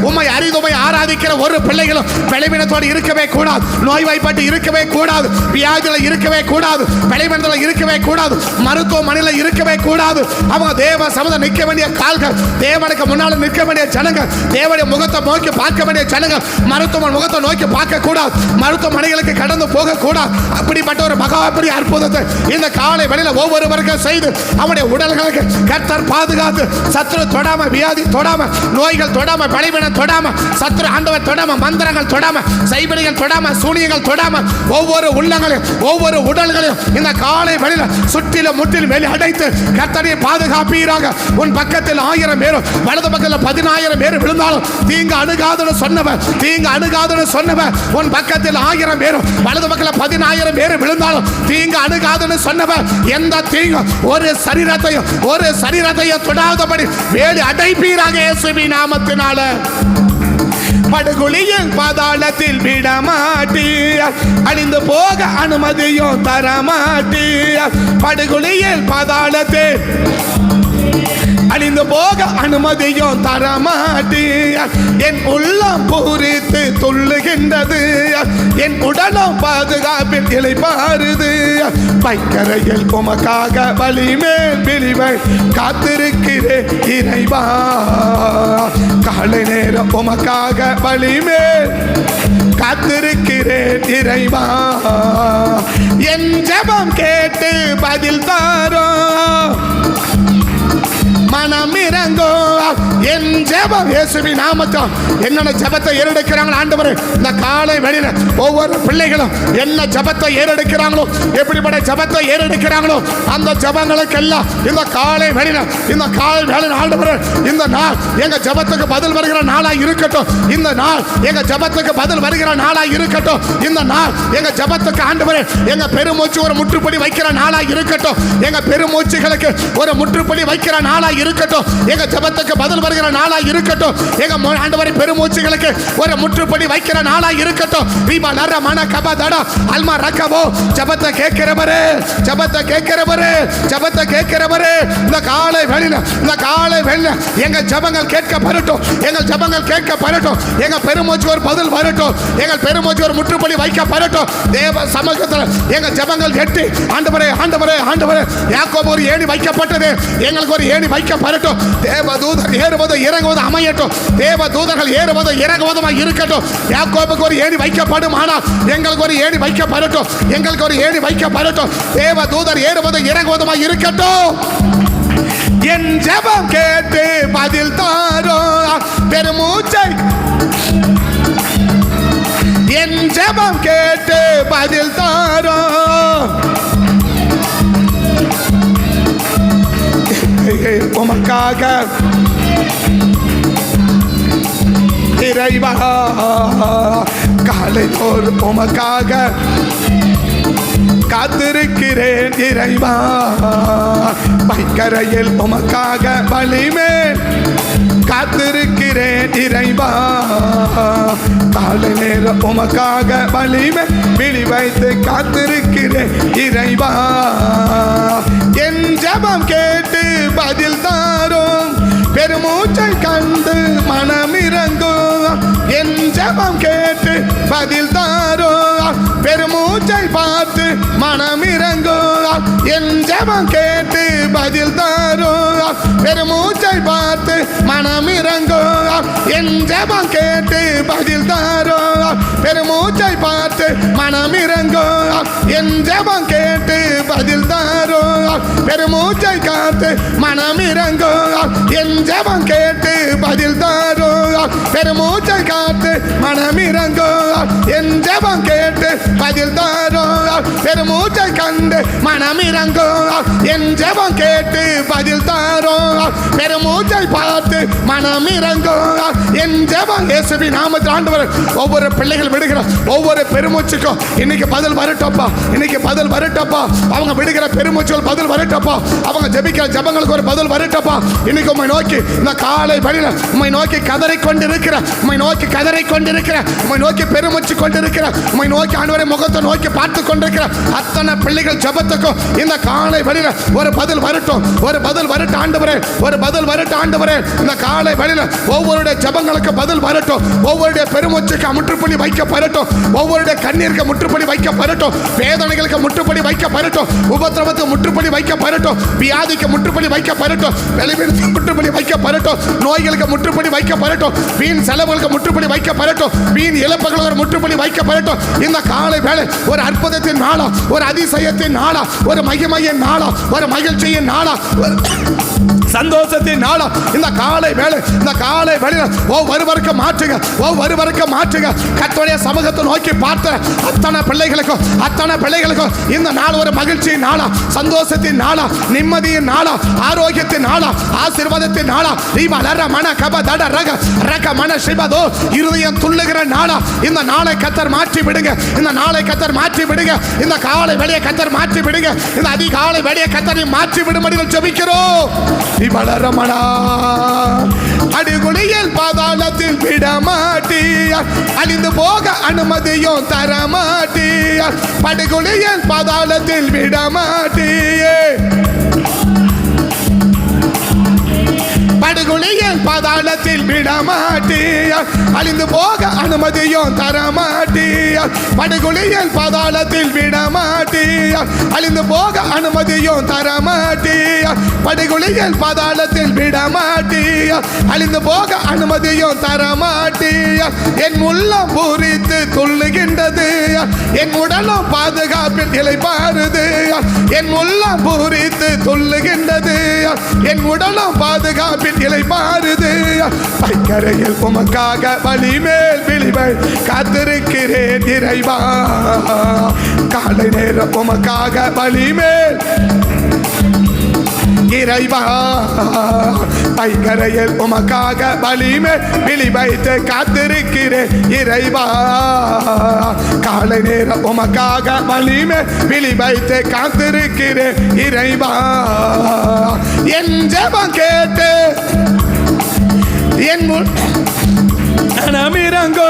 உம்மை அறிந்து உம்மை ஆராதிக்கிற ஒரு பிள்ளைகளும் பலவீனத்தோடு இருக்கவே கூடாது, நோய்வாய்ப்பட்டு இருக்கவே கூடாது, வியாதியில் இருக்கவே கூடாது, பலவீனத்தில் இருக்கவே கூடாது, மருத்துவமனையில் இருக்கவே கூடாது. அவங்க தேவ சமூகம் நிற்க வேண்டிய கால்கள், தேவனுக்கு முன்னால் நிற்க வேண்டிய ஜனங்கள், தேவனுடைய முகத்தை நோக்கி பார்க்க வேண்டிய ஜனங்கள், மருத்துவமனை முகத்தை நோக்கி பார்க்க கூடாது, மருத்துவமனைகளுக்கு கடந்து போக கூடாது. அப்படிப்பட்ட ஒரு மகாபெரிய அற்புதத்தை இந்த காலை வேளையில ஒவ்வொருவருக்கும் செய்து அவனுடைய உடல்களுக்கு கர்த்தர் பாதுகாத்து, சத்துரு தொடாம, வியாதி தொடாம, நோய்கள் தொடாம, பலவீனம் தொடாம, சத்துரு ஆண்டவர் தொடாம, மந்திரங்கள் தொடாம, சைபடிகள் தொடாம, சூனியங்கள் தொடாம, ஒவ்வொரு உள்ளங்களையும் ஒவ்வொரு உடல்களையும் இந்த காலை வேளையில சுற்றிலும் முற்றிலும் வெளி அடைத்து கர்த்தரை பாதுகாப்பீராக. உன் பக்கத்தில் 1000 பேரும் வலது பக்கத்தில் 10000 பேர் விழுந்தாலும் தீங்கு அணுகாதுன்னு சொன்னவன், தீங்கு அணுகாதுன்னு சொன்னவன், உன் பக்கத்தில் 1000 பேரும் வலது பக்கத்தில் 10000 பேர் விழுந்தாலும் தீங்கு அணுகாதுன்னு சொன்னவன், எந்த தீங்கு ஒரு சரீரத்தையும் தொடாதபடி வேலி அடைப்பீராக இயேசுவின் நாமத்தினால. படுகுழியில் பாதாளத்தில் விடமாட்டீர், அழிந்து போக அனுமதியும் தரமாட்டீர். படுகுழியில் பாதாளத்தில் அழிந்து போக அனுமதியும் தரமாட்டீர். என் உள்ளம் பூரித்து துள்ளுகின்றது, என் உடலும் பாதுகாப்பில் இலை பாருது. பைக்கரையில் உமக்காக வழிமேல் விழிவை காத்திருக்கிறேன் இறைவா, காலை நேரம் உமக்காக வழிமேல் காத்திருக்கிறேன் இறைவா. என் ஜெபம் கேட்டு பதில் தாரோ, மனம் இறங்கோ. என் ஜெபம் இயேசுவின் நாமத்தில் என்னென்ன ஜெபத்தை ஏறெடுக்கிறாங்களோ ஆண்டவரே, இந்த காலை வெளியில ஒவ்வொரு பிள்ளைகளும் என்ன ஜெபத்தை ஏறெடுக்கிறாங்களோ, எப்படிப்பட்ட ஜெபத்தை ஏறெடுக்கிறாங்களோ அந்த ஜெபங்களுக்கெல்லாம் இந்த காலை வெளியில, இந்த காலை வேளையில ஆண்டவரே, இந்த நாள் எங்க ஜெபத்துக்கு பதில் வருகிற நாளா இருக்கட்டும், இந்த நாள் எங்க ஜெபத்துக்கு பதில் வருகிற நாளா இருக்கட்டும், இந்த நாள் எங்க ஜெபத்துக்கு ஆண்டவரே எங்க பெருமூச்சு ஒரு முற்றுப்புள்ளி வைக்கிற நாளா இருக்கட்டும், எங்க பெருமூச்சுகளுக்கு ஒரு முற்றுப்புள்ளி வைக்கிற நாளா இருக்கட்டும், எங்க ஜெபத்துக்கு பதில் வருகிற நாளா இருக்கட்டும், எங்க ஆண்டவரே பெருமூச்சுகளுக்கு ஒரு முற்றுப்புள்ளி வைக்கிற நாளா இருக்கட்டும். ரீபா நர மன கபதட அல்மா ரக்கபோ. ஜெபத்தை கேட்கிறவரே, ஜெபத்தை கேட்கிறவரே, ஜெபத்தை கேட்கிறவரே, இந்த காலை வேளையில, இந்த காலை வேளையில எங்க ஜெபங்கள் கேட்கப்படட்டும், எங்கள் ஜெபங்கள் கேட்கப்படட்டும், எங்க பெருமூச்சு ஒரு பதில் வரட்டும், எங்கள் பெருமூச்சு ஒரு முற்றுப்புள்ளி வைக்கப்படட்டும். தேவ சமூகத்தில் எங்க ஜெபங்கள் எட்டி ஆண்டவரே, ஆண்டவரே, ஆண்டவரே, யாக்கோபு ஒரு ஏணி வைக்கப்பட்டது, எங்களுக்கு ஒரு ஏணி வைக்கப்படட்டும். தேவதூதர் ஏறுவது இறங்குவது அமையட்டும், தேவதூதர்கள் ஏறுவது இறங்குவதுமாய் இருக்கட்டும். யாக்கோபுக்கு ஒரு ஏணி வைக்கப்படும், ஆனால் எங்களுக்கு ஒரு ஏணி வைக்கப்படட்டும், எங்களுக்கு ஒரு ஏணி வைக்கப்படட்டும். தேவதூதர் ஏறுவது இறங்குவதுமாய் இருக்கட்டும். என் ஜெபம் கேட்டு பதில் தாரோ, பெருமூச்சை என் ஜெபம் கேட்டு பதில் தாரோ. உமக்காக இறைவா, காலை போர் உமக்காக காத்திருக்கிறேன் இறைவா, பைக்கரையில் உமக்காக வழிமேல் காத்திருக்கிறேன் இறைவா, காலை நேரம் உமக்காக வழிமேல் விழி வைத்து காத்திருக்கிறேன் இறைவா. என் ஜெபம் கேட்டு பதில் தாரும், பெருமூச்சை கண்டு மனம் இறங்கும். என் ஜெபம் கேட்டு பதில் தாரோ பெருமூச்சை பார்த்து மனம் இறங்கோ என் ஜெபம் கேட்டு பதில் தாரோ பெருமூச்சை பார்த்து மனம் இறங்கோ என் ஜெபம் கேட்டு பதில் தாரோ பெருமூச்சை பார்த்து மனம் இறங்கோ என் ஜெபம் கேட்டு பதில் தாரோ பெருமூச்சை காத்து மனம் இறங்கோ என் ஜெபம் கேட்டு பதில் தாரோ பெருமூச்சை காத்து மனம் இறங்கோ என் ஜெபம் கேட்டு பதில் தாரோ பெருமூச்சை கண்டு மனம் இறங்கோ என் ஜெபம் கேட்டு பதில் தாரோ பெருமூச்சை பார்த்து மனம் இறங்கோ என் ஜெபம் இயேசுவின் நாமத்தில் ஆண்டவர் ஒவ்வொரு பிள்ளைகள் விடுகிற ஒவ்வொரு பெருமூச்சுக்கும் இன்னைக்கு பதில் வரட்டப்பா இன்னைக்கு பதில் வரட்டப்பா அவங்க விடுகிற பெருமூச்சுகள் பதில் வரட்டப்பா அவங்க ஜெபிக்கிற ஜெபங்களுக்கு ஒரு பதில் வரட்டப்பா இன்னைக்கு உம்மை நோக்கி இந்த காலை வழியில உம்மை நோக்கி கதறி கொண்டிருக்கிற உம்மை நோக்கி கதறி கொண்டிருக்கிற உம்மை நோக்கி பெருமூச்சு கொண்டிருக்கிற உம்மை நோக்கி ஆண்டவரே முகத்தை நோக்கி பார்த்து கொண்டிருக்கிற அத்தனை பிள்ளைகள் ஜெபத்துக்கும் இந்த காலை வழியில ஒரு பதில் வரட்டும் ஒரு பதில் வரட்டும் ஆண்டவரே ஒரு பதில் வரட்டும் ஆண்டவரே இந்த காலை வழியில ஒவ்வொருடைய ஜெபங்களுக்கு பதில் வரட்டும் ஒவ்வொருடைய பெருமூச்சுக்கு முற்றுப்புள்ளி வைக்கப்படட்டும் ஒவ்வொருடைய கண்ணீருக்கு முற்றுப்புள்ளி வைக்கப்படட்டும் வேதனைகளுக்கு முற்றுப்புள்ளி வைக்கப்படட்டும் உபத்திரவத்துக்கு முற்றுப்புள்ளி வைக்கப்படட்டும் வியாதிக்கு முற்றுப்புள்ளி வைக்கப்படட்டும் வெளிவீனத்துக்கு முற்றுப்புள்ளி வைக்கப்படட்டும் நோய்களுக்கு முற்றுப்புள்ளி வைக்கப்படட்டும் வீண் செலவுகளுக்கு முற்றுப்புள்ளி வைக்கப்படட்டும் வீண் இழப்புகளுக்கு முற்றுப்புள்ளி வைக்கப்படட்டும் இந்த காலை வேளை ஒரு அற்புதத்தின் நாளா ஒரு அதிசயத்தின் நாளா ஒரு மகிமையின் நாளா ஒரு மகிழ்ச்சியின் நாளா சந்தோஷத்தின் நாளா இந்த காலை வேளை இந்த காலை வேளையில ஒவ்வொருவருக்கு மாற்றுங்க ஒவ்வொருவருக்கு மாற்றுங்க கர்த்தருடைய சமூகத்தை நோக்கி பார்த்த அத்தனை பிள்ளைகளுக்கும் இந்த நாள் ஒரு மகிழ்ச்சியின் நாளா சந்தோஷத்தின் நாளா நிம்மதியின் நாளா ஆரோக்கியத்தின் நாளா ஆசீர்வாதத்தின் நாளா வளர மன கப தட ரக ரக மன சிபதோ இருதயம் துள்ளுகிற நாளா இந்த நாளை கர்த்தர் மாற்றி விடுங்க இந்த நாளை கர்த்தர் மாற்றி விடுங்க இந்த காலை வேளையை கர்த்தர் மாற்றி விடுங்க இந்த அதிகாலை வேளையை கர்த்தர் மாற்றி விடும்படி ஜெபிக்கிறோம் வளரமணா அடிகுடியில் பாதாளத்தில் விடமாட்டியா அழிந்து போக அனுமதியும் தரமாட்டியா படுகுடியில் பாதாளத்தில் விடமாட்டியே படுகுழியில் பாதாளத்தில் விடமாட்டியா அழிந்து போக அனுமதியும் தரமாட்டியா படுகுழியில் பாதாளத்தில் விடமாட்டியா அழிந்து போக அனுமதியும் தரமாட்டியா படுகுழியில் பாதாளத்தில் விடமாட்டியா அழிந்து போக அனுமதியும் தரமாட்டியா என் உள்ளம் பூரித்து துள்ளுகின்றது என் உடலும் பாதுகாப்பில் இளைப்பாறுது என் உள்ளம் பூரித்து துள்ளுகின்றது என் உடலும் பாதுகாப்பில் இளைப்பாறுது பைக்கரையில் உமக்காக வழிமேல் விழிவை காத்திருக்கிறேன் இறைவா காலை நேரம் உமக்காக வழிமேல் இறைவா பைக்கரையில் உமக்காக வழிமே விழி வைத்து காத்திருக்கிறேன் இறைவா காலை நேரம் உமக்காக வழிமே விழி வைத்து காத்திருக்கிறேன் இறைவா என் ஜெபம் கேட்டு என் மனமிறங்கோ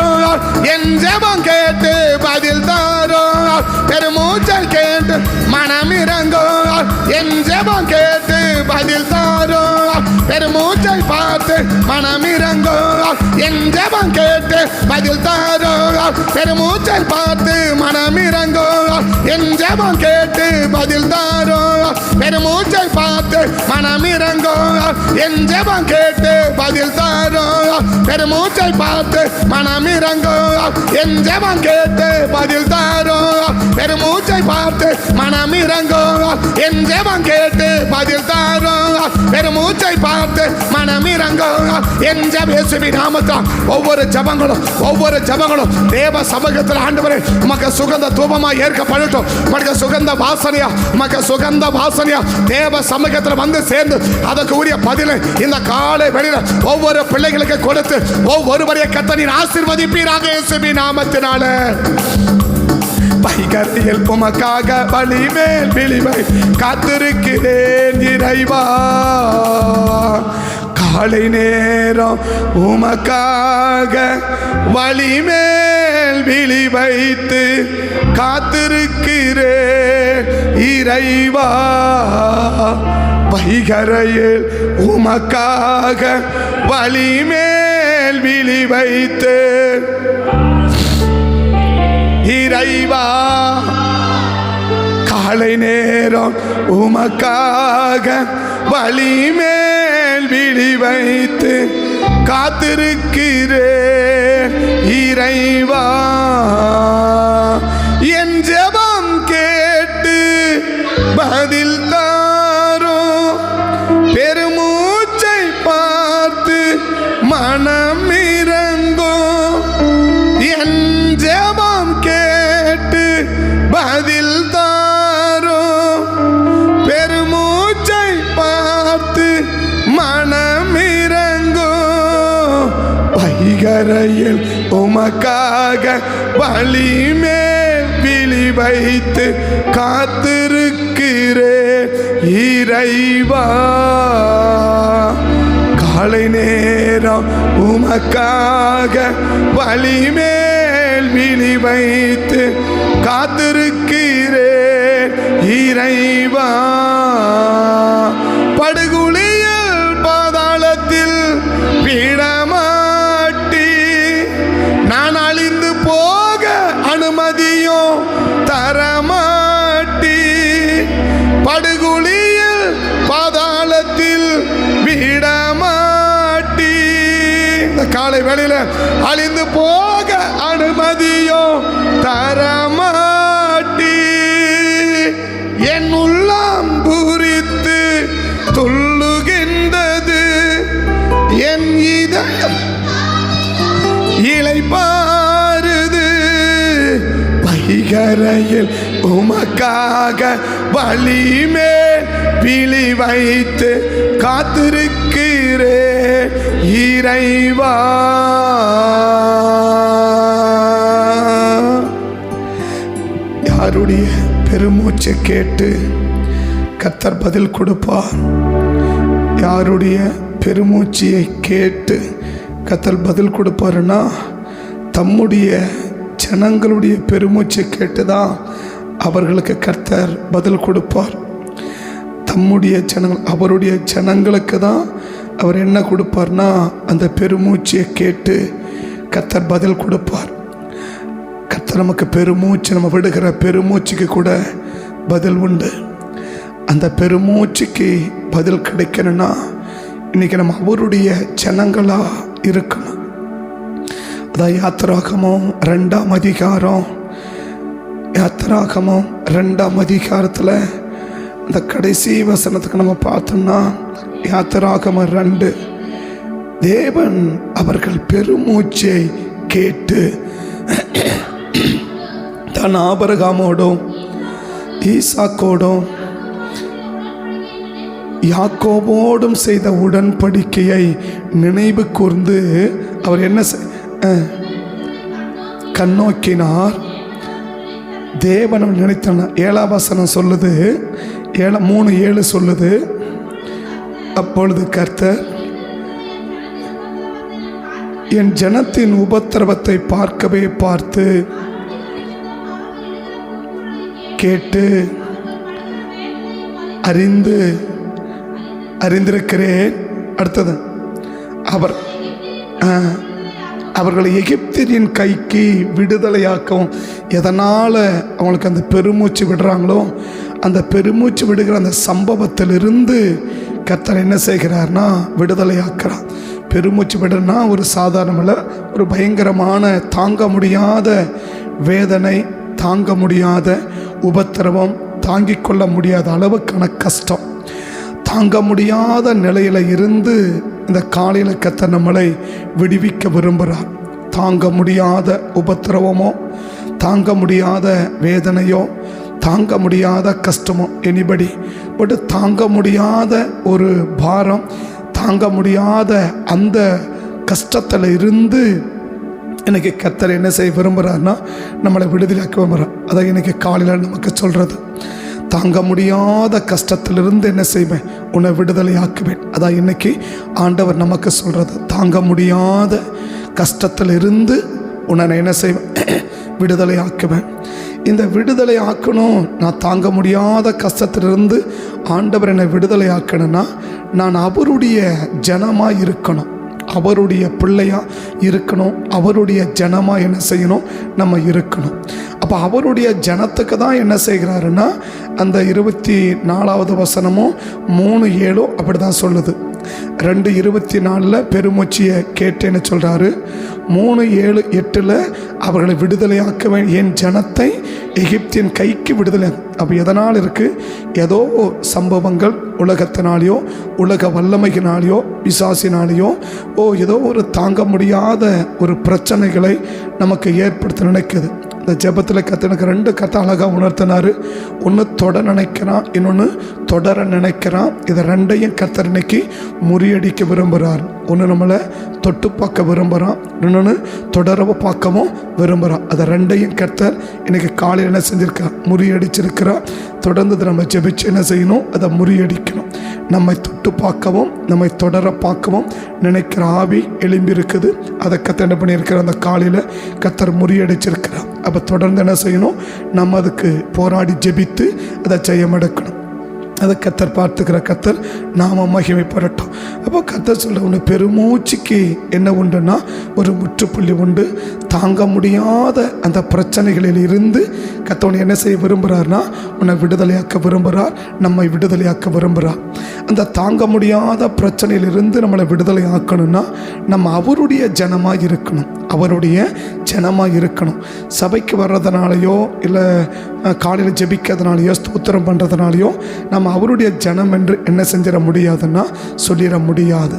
என் ஜெபம் கேட்டு பதில் தாரோ பெருமூச்சை கேட்டு மனமிறங்கோ என் ஜெபம் கேட்டு பதில் தாரோ பெருமூச்சை பார்த்து மனமிறங்கோ என் ஜெபம் கேட்டு பதில் தாரோ பெருமூச்சை பார்த்து மனமிறங்கோ என் ஜெபம் கேட்டு பதில் தாரோ பெருமூச்சை பார்த்து மனமிறங்கோ என் ஜெபம் கேட்டு பதில் தாரோ பெருமூச்சை பார்த்து மனமிறங்கோ என் ஜெபம் கேட்டு பதில் தாரோ பெருமூச்சை பார்த்து மனமிறங்கோ என் ஜெபம் கேட்டு பதில் தாரோ பெருமூச்சை பார்த்து மனமிறங்கோ என் ஜெபேசுவின் நாமத்தில் ஒவ்வொரு ஜெபங்களும் தேவ சமூகத்தில் ஆண்டவரே உமக்கு சுகந்த தூபமாக ஏற்கப்படட்டும் உமக்கு சுகந்த வாசனையா தேவ சமூகத்தில் வந்து சேர்ந்து அதற்கு உரிய பதிலை இந்த காலை வெளியில ஒவ்வொரு பிள்ளைகளுக்கு கொடுத்து ஒவ்வொருவரைய கர்த்தர் ஆசீர்வதிப்பீராக இயேசுவின் நாமத்தினால பைகரையில் உமக்காக வழிமேல் விழிவை காத்திருக்கிறேன் இறைவா காலை நேரம் உமக்காக வழிமேல் விழி வைத்து காத்திருக்கிறேன் இறைவா வைகரையில் உமக்காக வழிமேல் விழி வைத்து இறைவா காலை நேரம் உமக்காக வழி மேல் விழி வைத்து காத்திருக்கிறேன் இறைவா. என் ஜெபம் கேட்டு பதில் தாரும், பெருமூச்சை பார்த்து மனம் இறங்கும். என் ஜெபம் கேட்டு பதில் தாரும், பெருமூச்சை பார்த்து மனம் இறங்கும். வைகரையில் உமக்காக வழி மேல் விழி வைத்து காத்திருக்கிறேன் இறைவா. காலை நேரம் உமக்காக வழி மேல் விழி வைத்து காத்திருக்கிறேன் இறைவா. படுகுழியில் பாதாளத்தில் விடமாட்டி நான் அழிந்து போக அனுமதியும் தரமாட்டி. படுகுழியில் பாதாளத்தில் விடமாட்டி. இந்த காலை வேளையில அழிந்து போக அனுமதியும் தரமாட்டி. என் உள்ளம் பூரித்து துள்ளுகின்றது, என் இதயம் இளைப்பாறுது. வைகரையில் உமக்காக வழி மேல் விழி வைத்து காத்திருக்கிறேன் இறைவா. யாருடைய பெருமூச்சை கேட்டு கர்த்தர் பதில் கொடுப்பார்? யாருடைய பெருமூச்சியை கேட்டு கர்த்தர் பதில் கொடுப்பாருன்னா தம்முடைய ஜனங்களுடைய பெருமூச்சை கேட்டுதான் அவர்களுக்கு கர்த்தர் பதில் கொடுப்பார். தம்முடைய ஜனங்கள், அவருடைய ஜனங்களுக்கு தான் அவர் என்ன கொடுப்பார்னா அந்த பெருமூச்சியை கேட்டு கர்த்தர் பதில் கொடுப்பார். கர்த்தர் நமக்கு பெருமூச்சு, நம்ம விடுகிற பெருமூச்சுக்கு கூட பதில் உண்டு. அந்த பெருமூச்சுக்கு பதில் கிடைக்கணும்னா இன்னைக்கு நம்ம அவருடைய ஜனங்களா இருக்கணும். அதான் யாத்திராகமம் 2ஆம் அதிகாரம், யாத்திராகமம் 2ஆம் அதிகாரத்தில் அந்த கடைசி வசனத்துக்கு நம்ம பார்த்தோம்னா யாத்திராகமம் 2, தேவன் அவர்கள் பெருமூச்சை கேட்டு தான் ஆபிரகாமோடும் ஈசாக்கோடும் யாக்கோபோடும் செய்த உடன்படிக்கையை நினைவு கூர்ந்து அவர் என்ன கண்ணோக்கினார். தேவனும் நினைத்தான. 7ஆம் வசனம் சொல்லுது, 3:7 சொல்லுது, அப்பொழுது கர்த்தர் என் ஜனத்தின் உபத்திரவத்தை பார்க்கவே பார்த்து கேட்டு அறிந்திருக்கிறேன். அடுத்தது அவர்களை எகிப்தியரின் கைக்கு விடுதலையாக்கும். எதனால் அவங்களுக்கு அந்த பெருமூச்சு விடுறாங்களோ அந்த பெருமூச்சு விடுகிற அந்த சம்பவத்திலிருந்து கர்த்தர் என்ன செய்கிறார்னா விடுதலையாக்குறார். பெருமூச்சு விடுறனா ஒரு சாதாரணமில்லை, ஒரு பயங்கரமான தாங்க முடியாத வேதனை, தாங்க முடியாத உபத்திரவம், தாங்கிக் கொள்ள முடியாத அளவுக்கான கஷ்டம், தாங்க முடியாத நிலையில் இருந்து இந்த காலையில் கர்த்தர் நம்மளை விடுவிக்க விரும்புகிறார். தாங்க முடியாத உபத்திரவமோ, தாங்க முடியாத வேதனையோ, தாங்க முடியாத கஷ்டமோ, எனிபடி பட் தாங்க முடியாத ஒரு பாரம், தாங்க முடியாத அந்த கஷ்டத்தில் இருந்து இன்னைக்கு கர்த்தர் என்ன செய்ய விரும்புகிறார்னா நம்மளை விடுதலையாக்க விரும்புகிறார். அதான் இன்னைக்கு காலையில் நமக்கு சொல்கிறது, தாங்க முடியாத கஷ்டத்திலிருந்து என்ன செய்வேன், உன்னை விடுதலையாக்குவேன். அதான் இன்னைக்கு ஆண்டவர் நமக்கு சொல்கிறது, தாங்க முடியாத கஷ்டத்தில் இருந்து உன்னை என்ன செய்வேன், விடுதலையாக்குவேன். இந்த விடுதலை ஆக்கணும், நான் தாங்க முடியாத கஷ்டத்திலிருந்து ஆண்டவர் என்னை விடுதலை ஆக்கணும்னா நான் அவருடைய ஜனமாக இருக்கணும், அவருடைய பிள்ளையாக இருக்கணும், அவருடைய ஜனமாக என்ன செய்யணும், நம்ம இருக்கணும். அப்போ அவருடைய ஜனத்துக்கு தான் என்ன செய்கிறாருன்னா அந்த 24வது வசனமும் 3:7 அப்படி தான் சொல்லுது. 2:24 பெருமூச்சியை கேட்டேன்னு சொல்கிறாரு. 3:7-8 அவர்களை விடுதலையாக்க என் ஜனத்தை எகிப்தின் கைக்கு விடுதலை. அப்போ எதனால் இருக்குது? ஏதோ சம்பவங்கள் உலகத்தினாலேயோ உலக வல்லமையினாலேயோ பிசாசினாலேயோ ஏதோ ஒரு தாங்க முடியாத ஒரு பிரச்சனைகளை நமக்கு ஏற்படுத்த நினைக்குது. இந்த ஜெபத்தில் கத்தனுக்கு 2 கதை அழகாக உணர்த்தினார். ஒன்று தொட நினைக்கிறான், இன்னொன்று தொடர நினைக்கிறான். இதை 2ஐயும் கத்தர் இன்னைக்கு முறியடிக்க விரும்புகிறார். ஒன்று நம்மளை தொட்டு பார்க்க விரும்புகிறான், இன்னொன்று தொடரவை பார்க்கவும் விரும்புகிறான். அதை 2ஐயும் கத்தர் இன்னைக்கு காலையில் என்ன செஞ்சுருக்கா, முறியடிச்சிருக்கிறா. தொடர்ந்து இதை நம்ம ஜெபிச்சு என்ன செய்யணும், அதை முறியடிக்கணும். நம்மை தொட்டு பார்க்கவும் நம்மை தொடர பார்க்கவும் நினைக்கிற ஆவி எழும்பி இருக்குது. அதை கத்தர் என்ன பண்ணியிருக்கிற அந்த காலையில் கத்தர் முறியடிச்சிருக்கிறார். அப்போ தொடர்ந்து என்ன செய்யணும், நம்ம அதுக்கு போராடி ஜெபித்து அதை ஜெயமெடுக்கணும். அதை கத்தர் பார்த்துக்கிற கத்தர் நாம மகிமைப்படட்டும். அப்போ கத்தர் சொல்ல உன்னை பெருமூச்சுக்கு என்ன உண்டுன்னா ஒரு முற்றுப்புள்ளி உண்டு. தாங்க முடியாத அந்த பிரச்சனைகளில் இருந்து கத்தவனை என்ன செய்ய விரும்புகிறார்னா உன்னை விடுதலையாக்க விரும்புகிறார், நம்மை விடுதலையாக்க விரும்புகிறார். அந்த தாங்க முடியாத பிரச்சனையிலிருந்து நம்மளை விடுதலை ஆக்கணும்னா நம்ம அவருடைய ஜனமாக இருக்கணும், அவருடைய ஜனமாக இருக்கணும். சபைக்கு வர்றதுனாலையோ இல்லை காலையில் ஜெபிக்கிறதுனாலையோ ஸ்தோத்திரம் பண்ணுறதுனாலையோ நம்ம அவருடைய ஜனம் என்று என்ன செஞ்சிட முடியாதுன்னா சொல்லிட முடியாது.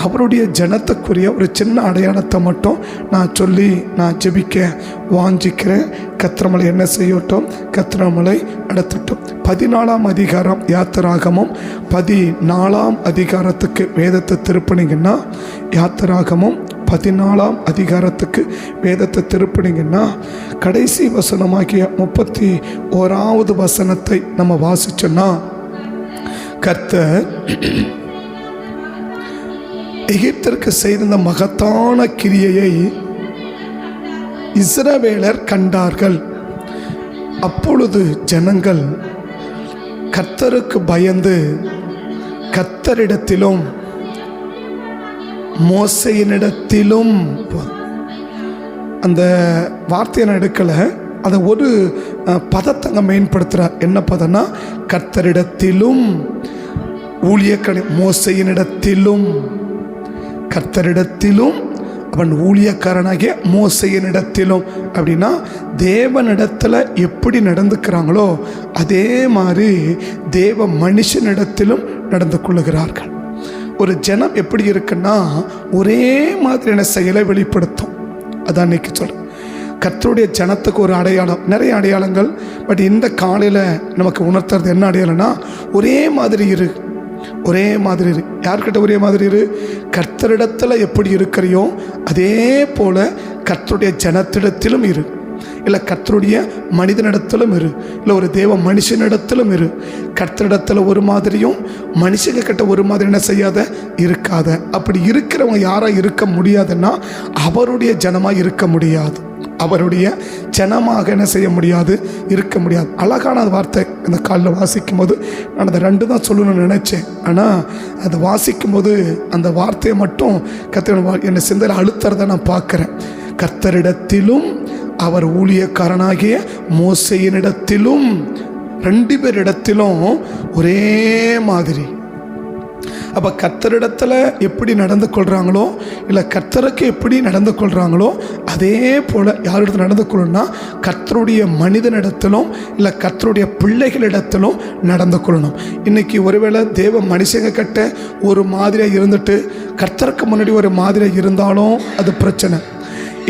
அவருடைய ஜனத்துக்குரிய ஒரு சின்ன அடையாளத்தை மட்டும் நான் சொல்லி நான் ஜெபிக்க வாஞ்சிக்கிறேன். கத்திரமலை என்ன செய்யட்டும், கத்திரமலை நடத்தட்டும். 14ஆம் அதிகாரம் யாத்திராகமும் 14ஆம் அதிகாரத்துக்கு வேதத்தை திருப்பினீங்கன்னா, யாத்திராகமும் 14ஆம் அதிகாரத்துக்கு வேதத்தை திருப்பினீங்கன்னா கடைசி வசனமாகிய 31வது வசனத்தை நம்ம வாசிச்சோன்னா, கர்த்தர் எகிப்திற்கு செய்த மகத்தான கிரியையை இஸ்ரவேலர் கண்டார்கள். அப்பொழுது ஜனங்கள் கர்த்தருக்கு பயந்து கர்த்தரிடத்திலும் மோசையினிடத்திலும், அந்த வார்த்தையை நான் எடுக்கலை, அதை ஒரு பதத்தங்க மேம்படுத்துகிறார். என்ன பதம்னா கர்த்தரிடத்திலும், ஊழியக்காரன் மோசையினிடத்திலும், கர்த்தரிடத்திலும் அவன் ஊழியக்காரனாகிய மோசையினிடத்திலும். அப்படின்னா தேவனிடத்தில் எப்படி நடந்துக்கிறாங்களோ அதே மாதிரி தேவ மனுஷனிடத்திலும் நடந்து கொள்ளுகிறார்கள். ஒரு ஜனம் எப்படி இருக்குன்னா ஒரே மாதிரியான செயலை வெளிப்படுத்தும். அதான் இன்னைக்கு சொல்கிறேன். கர்த்தருடைய ஜனத்துக்கு ஒரு அடையாளம், நிறைய அடையாளங்கள். பட் இந்த காலையில் நமக்கு உணர்த்துறது என்ன அடையாளம்னா ஒரே மாதிரி இரு, ஒரே மாதிரி இரு. யார்கிட்ட ஒரே மாதிரி இரு? கர்த்தரிடத்தில் எப்படி இருக்கிறியோ அதே போல கர்த்தருடைய ஜனத்திடத்திலும் இரு. இல்லை கர்த்தருடைய மனிதனிடத்திலும் இரு, இல்லை ஒரு தேவ மனுஷனிடத்திலும் இரு. கர்த்தரிடத்தில் ஒரு மாதிரியும் மனுஷங்க கிட்ட ஒரு மாதிரி என்ன செய்யாத இருக்காத. அப்படி இருக்கிறவங்க யாராக இருக்க முடியாதுன்னா அவருடைய ஜனமாக இருக்க முடியாது, அவருடைய ஜனமாக என்ன செய்ய முடியாது, இருக்க முடியாது. அழகான வார்த்தை இந்த காலில் வாசிக்கும் போது நான் அதை 2 தான் சொல்லணும்னு நினச்சேன். ஆனால் அதை வாசிக்கும் போது அந்த வார்த்தையை மட்டும் கர்த்தர் என்னை சிந்தையில் அழுத்துறதை நான் பார்க்குறேன். கர்த்தரிடத்திலும் அவர் ஊழியக்காரனாகிய மோசையினிடத்திலும், 2 பேரிடத்திலும் ஒரே மாதிரி. அப்போ கர்த்தரிடத்தில் எப்படி நடந்து கொள்கிறாங்களோ இல்லை கர்த்தருக்கு எப்படி நடந்து கொள்கிறாங்களோ அதே போல் யாரிடத்தில் நடந்து கொள்ளணும்னா கர்த்தருடைய மனிதனிடத்திலும் இல்லை கர்த்தருடைய பிள்ளைகளிடத்திலும் நடந்து கொள்ளணும். இன்றைக்கி ஒருவேளை தேவ மனுஷங்க கிட்ட ஒரு மாதிரியாக இருந்துட்டு கர்த்தருக்கு முன்னாடி ஒரு மாதிரியாக இருந்தாலும் அது பிரச்சனை.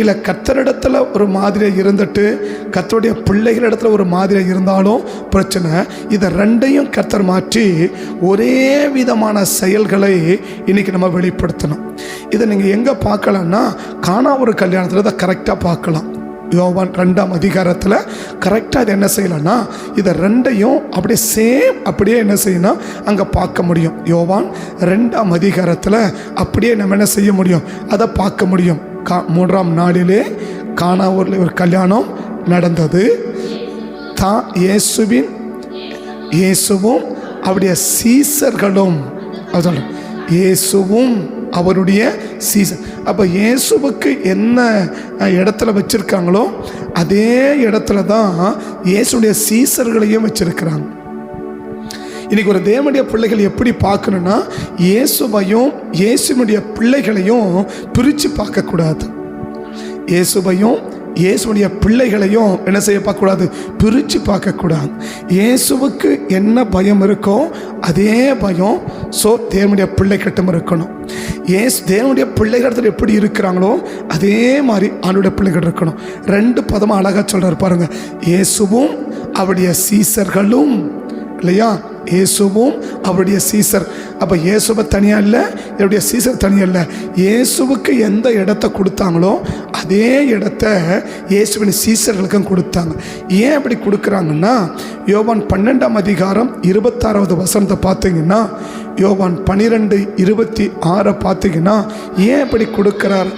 இல்லை கர்த்தரிடத்தில் ஒரு மாதிரியாக இருந்துட்டு கர்த்தருடைய பிள்ளைகளிடத்தில் ஒரு மாதிரியாக இருந்தாலும் பிரச்சனை. இதை 2ஐயும் கர்த்தர் மாற்றி ஒரே விதமான செயல்களை இன்றைக்கி நம்ம வெளிப்படுத்தணும். இதை நீங்கள் எங்கே பார்க்கலான்னா காணா ஒரு கல்யாணத்தில் இதை கரெக்டாக பார்க்கலாம். யோவான் 2ஆம் அதிகாரத்தில் கரெக்டாக இது என்ன செய்யலாம்னா இதை 2ஐயும் அப்படியே சேம் அப்படியே என்ன செய்யணும் அங்கே பார்க்க முடியும். யோவான் 2ஆம் அதிகாரத்தில் அப்படியே நம்ம என்ன செய்ய முடியும், அதை பார்க்க முடியும். 3ஆம் நாளிலே கானா ஊரில் ஒரு கல்யாணம் நடந்தது. இயேசுவும் அவருடைய சீசர்களும், இயேசுவும் அவருடைய சீசர். அப்போ இயேசுவுக்கு என்ன இடத்துல வச்சிருக்காங்களோ அதே இடத்துல தான் இயேசுடைய சீசர்களையும் வச்சிருக்கிறாங்க. இன்னைக்கு ஒரு தேவனுடைய பிள்ளைகள் எப்படி பார்க்கணும்னா, இயேசுவையும் இயேசுனுடைய பிள்ளைகளையும் பிரித்து பார்க்கக்கூடாது. இயேசுவையும் இயேசுடைய பிள்ளைகளையும் என்ன செய்ய பார்க்கக்கூடாது, பிரித்து பார்க்கக்கூடாது. இயேசுவுக்கு என்ன பயம் இருக்கோ அதே பயம் தேவனுடைய பிள்ளைகிட்டும் இருக்கணும். தேவனுடைய பிள்ளைகள் எப்படி இருக்கிறாங்களோ அதே மாதிரி ஆளுடைய பிள்ளைகள் இருக்கணும். 2 பதமாக அழகாக சொல்கிறார் பாருங்க, இயேசுவும் அவருடைய சீசர்களும். இல்லையா? இயேசுவும் அவருடைய சீசர். அப்போ இயேசுவை தனியாக இல்லை, என்னுடைய சீசர் தனியாக இல்லை. இயேசுவுக்கு எந்த இடத்த கொடுத்தாங்களோ அதே இடத்த இயேசுவின் சீசர்களுக்கும் கொடுத்தாங்க. ஏன் அப்படி கொடுக்குறாங்கன்னா, யோவான் 12ஆம் அதிகாரம் 26வது வசனத்தை பார்த்தீங்கன்னா, யோவான் 12:26 பார்த்தீங்கன்னா, ஏன் அப்படி கொடுக்குறார்,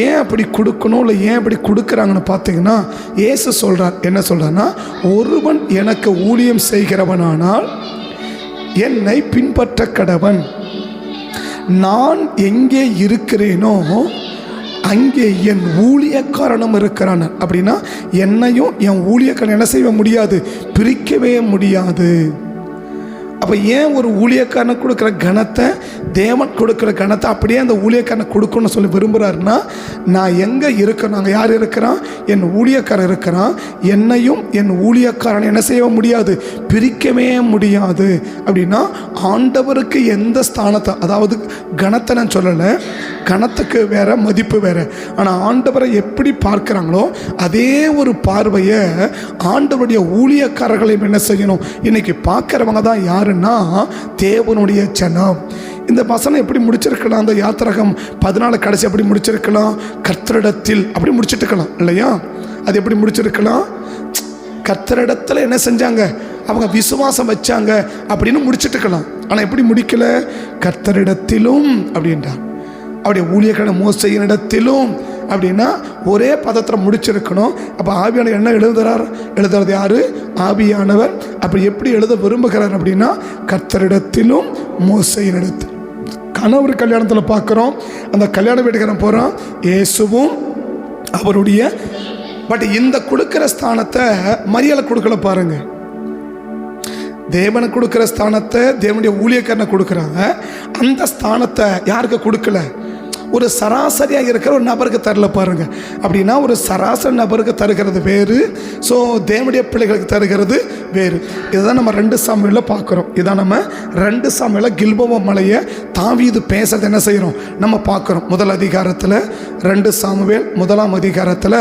ஏன் அப்படி கொடுக்கணும், இல்லை ஏன் அப்படி கொடுக்குறாங்கன்னு பார்த்தீங்கன்னா, இயேசு சொல்கிறார், என்ன சொல்கிறார்னா, ஒருவன் எனக்கு ஊழியம் செய்கிறவனானால் என்னை பின்பற்ற கடவன். நான் எங்கே இருக்கிறேனோ அங்கே என் ஊழியக்காரனும் இருக்கிறான். அப்படின்னா என்னையும் என் ஊழியக்காரன் என்ன செய்ய முடியாது, பிரிக்கவே முடியாது. அப்போ ஏன் ஒரு ஊழியக்காரனை கொடுக்குற கணத்தை, தேவன் கொடுக்குற கணத்தை அப்படியே அந்த ஊழியக்காரனை கொடுக்கணும்னு சொல்லி விரும்புகிறாருன்னா, நான் எங்கே இருக்கிறேன், நாங்கள் யார் இருக்கிறான், என் ஊழியக்காரன் இருக்கிறான், என்னையும் என் ஊழியக்காரனை என்ன செய்ய முடியாது, பிரிக்கவே முடியாது. அப்படின்னா ஆண்டவருக்கு எந்த ஸ்தானத்தை, அதாவது கணத்தை நான் சொல்லலை, கணத்துக்கு வேற மதிப்பு வேற, ஆனால் ஆண்டவரை எப்படி பார்க்குறாங்களோ அதே ஒரு பார்வையை ஆண்டவருடைய ஊழியக்காரர்களையும் என்ன செய்யணும், இன்னைக்கு பார்க்குறவங்க தான் யாருன்னா தேவனுடைய ஜனம். இந்த வசனம் எப்படி முடிச்சிருக்கலாம், அந்த யாத்திரகம் 14 கடைசி எப்படி முடிச்சிருக்கலாம், கர்த்தரிடத்தில் அப்படி முடிச்சிட்டுக்கலாம் இல்லையா? அது எப்படி முடிச்சிருக்கலாம், கர்த்தரிடத்தில் என்ன செஞ்சாங்க, அவங்க விசுவாசம் வச்சாங்க அப்படின்னு முடிச்சிட்டுக்கலாம். ஆனால் எப்படி முடிக்கல, கர்த்தரிடத்திலும் அப்படின்றார். அவருடைய ஊழியக்காரன் மோசேயின் இடத்திலும் அப்படின்னா ஒரே பதத்தில் முடிச்சிருக்கணும். அப்போ ஆவியானவர் என்ன எழுதுறது யாரு, ஆவியானவர். அப்படி எப்படி எழுத விரும்புகிறார் அப்படின்னா, கர்த்தரிடத்திலும் மோசேயின் இடத்தில். கணவர் கல்யாணத்தில் பார்க்குறோம், அந்த கல்யாண வீட்டுக்காரன் போகிறான், இயேசுவும் அவருடைய. பட் இந்த கொடுக்குற ஸ்தானத்தை மரியாதை கொடுக்கல பாருங்க. தேவனை கொடுக்குற ஸ்தானத்தை தேவனுடைய ஊழியக்காரனை கொடுக்குறாங்க. அந்த ஸ்தானத்தை யாருக்கு கொடுக்கல, ஒரு சராசரியாக இருக்கிற ஒரு நபருக்கு தரல பாருங்க. அப்படின்னா ஒரு சராசரி நபருக்கு தருகிறது வேறு, ஸோ தேவனுடைய பிள்ளைகளுக்கு தருகிறது வேறு. இதுதான் நம்ம 2 சாமுவேல்ல பார்க்குறோம். இதான் நம்ம 2 சாமுவேல்ல கில்போவா மலையை தாவீது பேசுறது என்ன செய்கிறோம், நம்ம பார்க்குறோம். 1 அதிகாரத்தில் 2 சாமுவேல் 1ஆம் அதிகாரத்தில்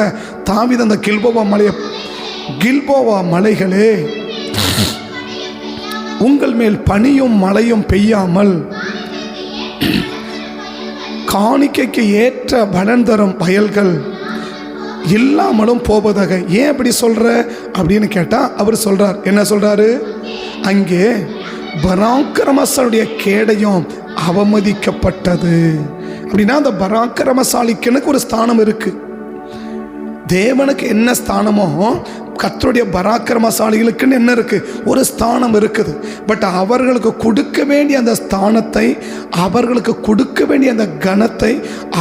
தாவீது அந்த கில்போவா மலையை, கில்போவா மலைகளே உங்கள் மேல் பனியும் மழையும் பெய்யாமல் காணிக்கைக்கு ஏற்ற பலன் தரும் வயல்கள் இல்லாமலும் போவதாக. ஏன் அப்படி சொல்ற அப்படின்னு கேட்டால் அவர் சொல்றார், என்ன சொல்றாரு, அங்கே பராக்கிரமசாலியுடைய கேடயம் அவமதிக்கப்பட்டது. அப்படின்னா அந்த பராக்கிரமசாலிக்கு ஒரு ஸ்தானம் இருக்கு. தேவனுக்கு என்ன ஸ்தானமோ கர்த்தருடைய பராக்கிரமசாலிகளுக்குன்னு என்ன இருக்கு, ஒரு ஸ்தானம் இருக்குது. பட் அவர்களுக்கு கொடுக்க வேண்டிய அந்த ஸ்தானத்தை, அவர்களுக்கு கொடுக்க வேண்டிய அந்த கனத்தை,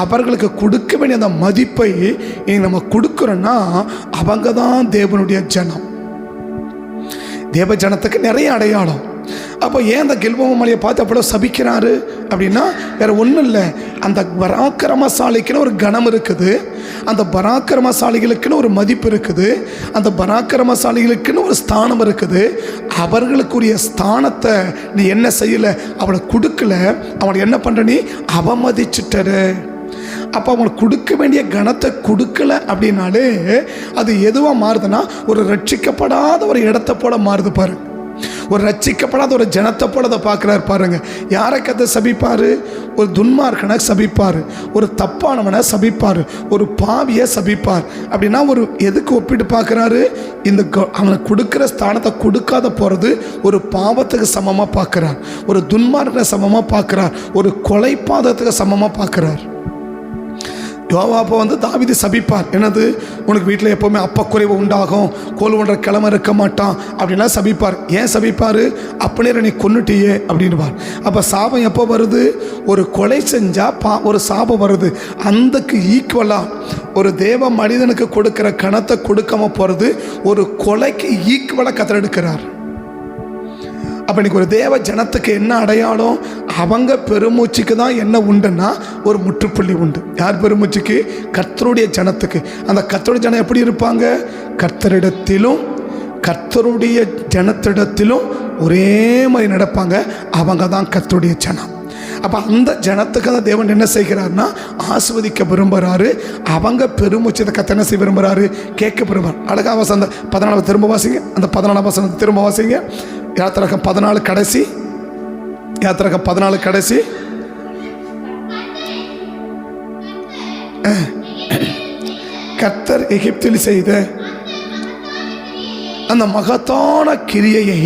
அவர்களுக்கு கொடுக்க வேண்டிய அந்த மதிப்பை நம்ம கொடுக்குறோன்னா அவங்க தான் தேவனுடைய ஜனம். தேவ ஜனத்துக்கு நிறைய அடையாளம். அப்போ ஏன் அந்த கில்போவா மலையை பார்த்து அவ்வளோ சபிக்கிறாரு அப்படின்னா வேற ஒன்றும் இல்லை, அந்த பராக்கிரமசாலிக்குன்னு ஒரு கணம் இருக்குது, அந்த பராக்கிரமசாலிகளுக்குன்னு ஒரு மதிப்பு இருக்குது, அந்த பராக்கிரமசாலிகளுக்குன்னு ஒரு ஸ்தானம் இருக்குது. அவர்களுக்குரிய ஸ்தானத்தை நீ என்ன செய்யலை, அவளை கொடுக்கல, அவனை என்ன பண்ணுற, நீ அவமதிச்சுட்டரு. அப்போ அவங்களுக்கு கொடுக்க வேண்டிய கணத்தை கொடுக்கல அப்படின்னாலே அது எதுவாக மாறுதுன்னா ஒரு ரட்சிக்கப்படாத ஒரு இடத்தை போல மாறுது பாரு. ஒரு ரட்சிக்கப்படாத ஒரு ஜனத்தை போல அதை பார்க்குறாரு பாருங்க. யாரை கதை சபிப்பார், ஒரு துன்மார்க்கனை சபிப்பார், ஒரு தப்பானவனை சபிப்பார், ஒரு பாவியை சபிப்பார். அப்படின்னா ஒரு எதுக்கு ஒப்பிட்டு பார்க்குறாரு, இந்த அவனுக்கு கொடுக்குற ஸ்தானத்தை கொடுக்காத போகிறது ஒரு பாவத்துக்கு சமமாக பார்க்குறார், ஒரு துன்மார்க்கனை சமமாக பார்க்குறார், ஒரு கொலை பாதத்துக்கு சமமாக பார்க்குறார். யோவாப்பை தாவீது சபிப்பார். என்னது, உனக்கு வீட்டில் எப்போவுமே அப்பக்குறைவு உண்டாகும், கோல் ஒன்ற கிழமை இருக்க மாட்டான் அப்படின்லாம் சபிப்பார். ஏன் சபிப்பார்? அப்படியே நீ கொன்னுட்டியே அப்படின்பார். அப்போ சாபம் எப்போ வருது? ஒரு கொலை செஞ்சால் ஒரு சாபம் வருது. அந்தக்கு ஈக்குவலாக ஒரு தேவ மனிதனுக்கு கொடுக்குற கணத்தை கொடுக்காம போகிறது ஒரு கொலைக்கு ஈக்குவலாக கத்தர் எடுக்கிறார். அப்போ இன்னைக்கு ஒரு தேவ ஜனத்துக்கு என்ன அடையாளம்? அவங்க பெருமூச்சுக்கு தான் என்ன உண்டுன்னா ஒரு முற்றுப்புள்ளி உண்டு. யார் பெருமூச்சுக்கு? கர்த்தருடைய ஜனத்துக்கு. அந்த கர்த்தருடைய ஜனம் எப்படி இருப்பாங்க? கர்த்தரிடத்திலும் கர்த்தருடைய ஜனத்திடத்திலும் ஒரே மாதிரி நடப்பாங்க. அவங்க தான் கர்த்தருடைய ஜனம். அப்போ அந்த ஜனத்துக்கு தான் தேவன் என்ன செய்கிறார்னா ஆஸ்வதிக்க விரும்புகிறாரு. அவங்க பெருமூச்சத்தை கத்த என்ன செய்ய விரும்புகிறாரு? கேட்க விரும்புகிறார். அழகா வசந்த 14 திரும்ப வாசிங்க. அந்த 14 வசனத்தை திரும்ப வாசிங்க. யாத்திராகம் 14 கடைசி. யாத்திராகம் 14 கடைசி. கர்த்தர் எகிப்தில் செய்த அந்த மகத்தான கிரியையை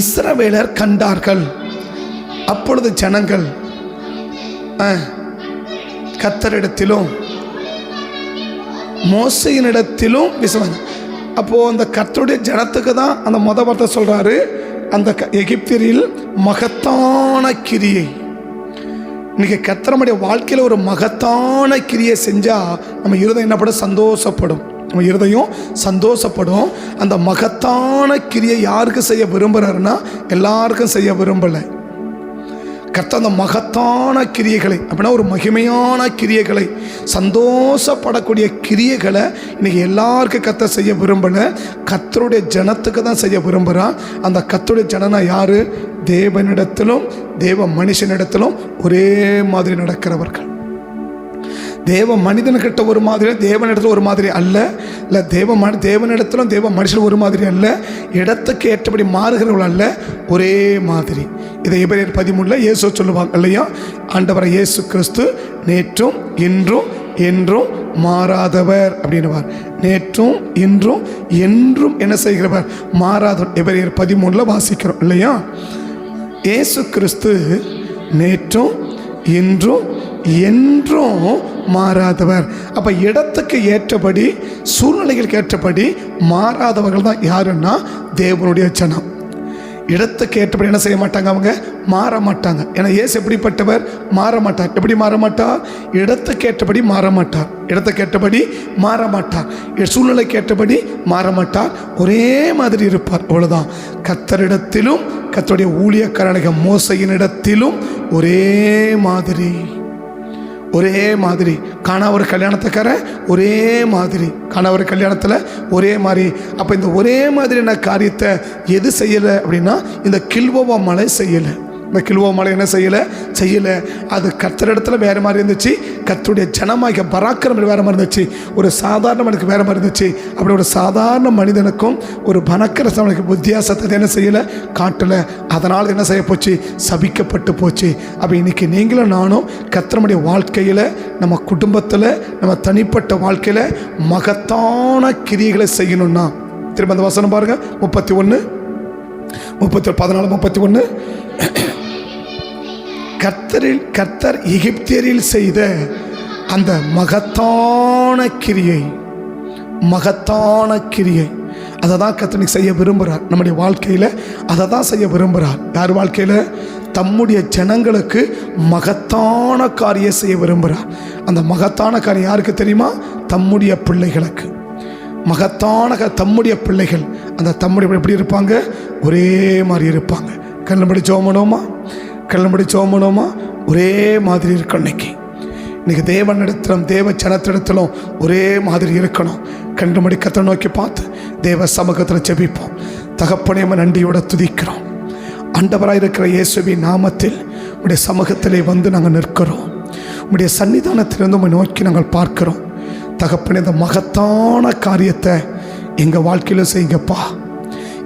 இஸ்ரவேலர் கண்டார்கள். அப்பொழுது ஜனங்கள் கர்த்தரிடத்திலும் மோசையினிடத்திலும் விசுவாசம். அப்போது அந்த கர்த்தருடைய ஜனத்துக்கு தான் அந்த வார்த்தை சொல்கிறாரு, அந்த எகிப்தியரில் மகத்தான கிரியை. இன்னைக்கு கர்த்தருடைய வாழ்க்கையில் ஒரு மகத்தான கிரியை செஞ்சால் நம்ம இருதயம் என்னப்படும்? சந்தோஷப்படும். நம்ம இருதயம் சந்தோஷப்படும். அந்த மகத்தான கிரியை யாருக்கு செய்ய விரும்புகிறாருன்னா எல்லாருக்கும் செய்ய விரும்பலை. கர்த்தர் அந்த மகத்தான கிரியைகளை அப்படின்னா ஒரு மகிமையான கிரியைகளை, சந்தோஷப்படக்கூடிய கிரியைகளை இன்னைக்கு எல்லாருக்கும் கர்த்தர் செய்ய விரும்பலை. கர்த்தருடைய ஜனத்துக்கு தான் செய்ய விரும்புகிறான். அந்த கர்த்தருடைய ஜனனா யார்? தேவனிடத்திலும் தேவ மனுஷனிடத்திலும் ஒரே மாதிரி நடக்கிறவர்கள். தேவ மனிதன்கிட்ட ஒரு மாதிரி, தேவனிடத்தில் ஒரு மாதிரி அல்ல. இல்லை தேவனிடத்திலும் தேவ மனுஷன் ஒரு மாதிரி அல்ல. இடத்துக்கு ஏற்றபடி மாறுகிறவர்கள் அல்ல, ஒரே மாதிரி. இதை எபிரேயர் 13 இயேசு சொல்லுவாங்க இல்லையா? ஆண்டவரை இயேசு கிறிஸ்து நேற்றும் இன்றும் என்றும் மாறாதவர் அப்படின்னுவார். நேற்றும் இன்றும் என்றும் என்ன செய்கிறவர்? மாறாதவர். எபிரேயர் 13 வாசிக்கிறோம் இல்லையா? இயேசு கிறிஸ்து நேற்றும் இன்றும் என்றும் மாறாதவர். அப்போ இடத்துக்கு ஏற்றபடி சூழ்நிலைகளுக்கு ஏற்றபடி மாறாதவர்கள் தான் யாருன்னா தேவனுடைய ஜனம். இடத்துக்கு ஏற்றபடி என்ன செய்ய மாட்டாங்க? அவங்க மாற மாட்டாங்க. ஏன்னா இயேசு எப்படிப்பட்டவர்? மாற மாட்டார். எப்படி மாற மாட்டார்? இடத்துக்கு ஏற்றபடி மாற மாட்டார். இடத்துக்கு ஏற்றபடி மாற மாட்டார். சூழ்நிலைக்கு ஏற்றபடி மாற மாட்டார். ஒரே மாதிரி இருப்பார். அவ்வளோதான். கர்த்தரிடத்திலும் கர்த்தருடைய ஊழியக்காரனாகிய மோசையினிடத்திலும் ஒரே மாதிரி. ஒரே மாதிரி. காணா ஒரு கல்யாணத்துக்கார ஒரே மாதிரி. காணா ஒரு கல்யாணத்தில் ஒரே மாதிரி. அப்போ இந்த ஒரே மாதிரியான காரியத்தை எது செய்யலை அப்படின்னா இந்த கில்வோவா மலை செய்யலை. இந்த கில்வோ மலை என்ன செய்யலை. அது கர்த்தரிடத்துல வேறு மாதிரி இருந்துச்சு. கர்த்தருடைய ஜனமாகிய பராக்கிரமம் வேறு மாதிரி இருந்துச்சு. ஒரு சாதாரண மனிதனுக்கு வேறு மாதிரி இருந்துச்சு. அப்படி ஒரு சாதாரண மனிதனுக்கும் ஒரு பணக்கரசனுக்கு வித்தியாசத்தை என்ன செய்யலை? காட்டலை. அதனால் என்ன செய்ய போச்சு? சபிக்கப்பட்டு போச்சு. அப்போ இன்னைக்கு நீங்களும் நானும் கர்த்தருடைய வாழ்க்கையில், நம்ம குடும்பத்தில், நம்ம தனிப்பட்ட வாழ்க்கையில் மகத்தான கிரியைகளை செய்யணும்னா திரும்ப அந்த வசனம் பாருங்க. 31 14 31. கர்த்தர் எகிப்தியரில் செய்த அந்த மகத்தான கிரியை அதை தான் கர்த்தர் செய்ய விரும்புகிறார். நம்முடைய வாழ்க்கையில் அதை தான் செய்ய விரும்புகிறார். யார் வாழ்க்கையில்? தம்முடைய ஜனங்களுக்கு மகத்தான காரியம் செய்ய விரும்புகிறார். அந்த மகத்தான காரியம் யாருக்கு தெரியுமா? தம்முடைய பிள்ளைகளுக்கு. மகத்தான தம்முடைய பிள்ளைகள். அந்த தம்முடைய எப்படி இருப்பாங்க? ஒரே மாதிரி இருப்பாங்க. கண்ணபடி சோமனோமா ஒரே மாதிரி இருக்கணும். இன்னைக்கு தேவனிடத்திலும் தேவ ஜனத்திடத்திலும் ஒரே மாதிரி இருக்கணும். கண்டுமடி கர்த்தரை நோக்கி பார்த்து தேவ சமூகத்தில் ஜெபிப்போம். தகப்பனே நன்றியோட துதிக்கிறோம். ஆண்டவராக இருக்கிற இயேசுவின் நாமத்தில் உடைய சமூகத்திலே வந்து நாங்கள் நிற்கிறோம். உடைய சன்னிதானத்திலிருந்து உம்மை நோக்கி நாங்கள் பார்க்கிறோம். தகப்பனே இந்த மகத்தான காரியத்தை எங்கள் வாழ்க்கையிலும் செய்யுங்கப்பா.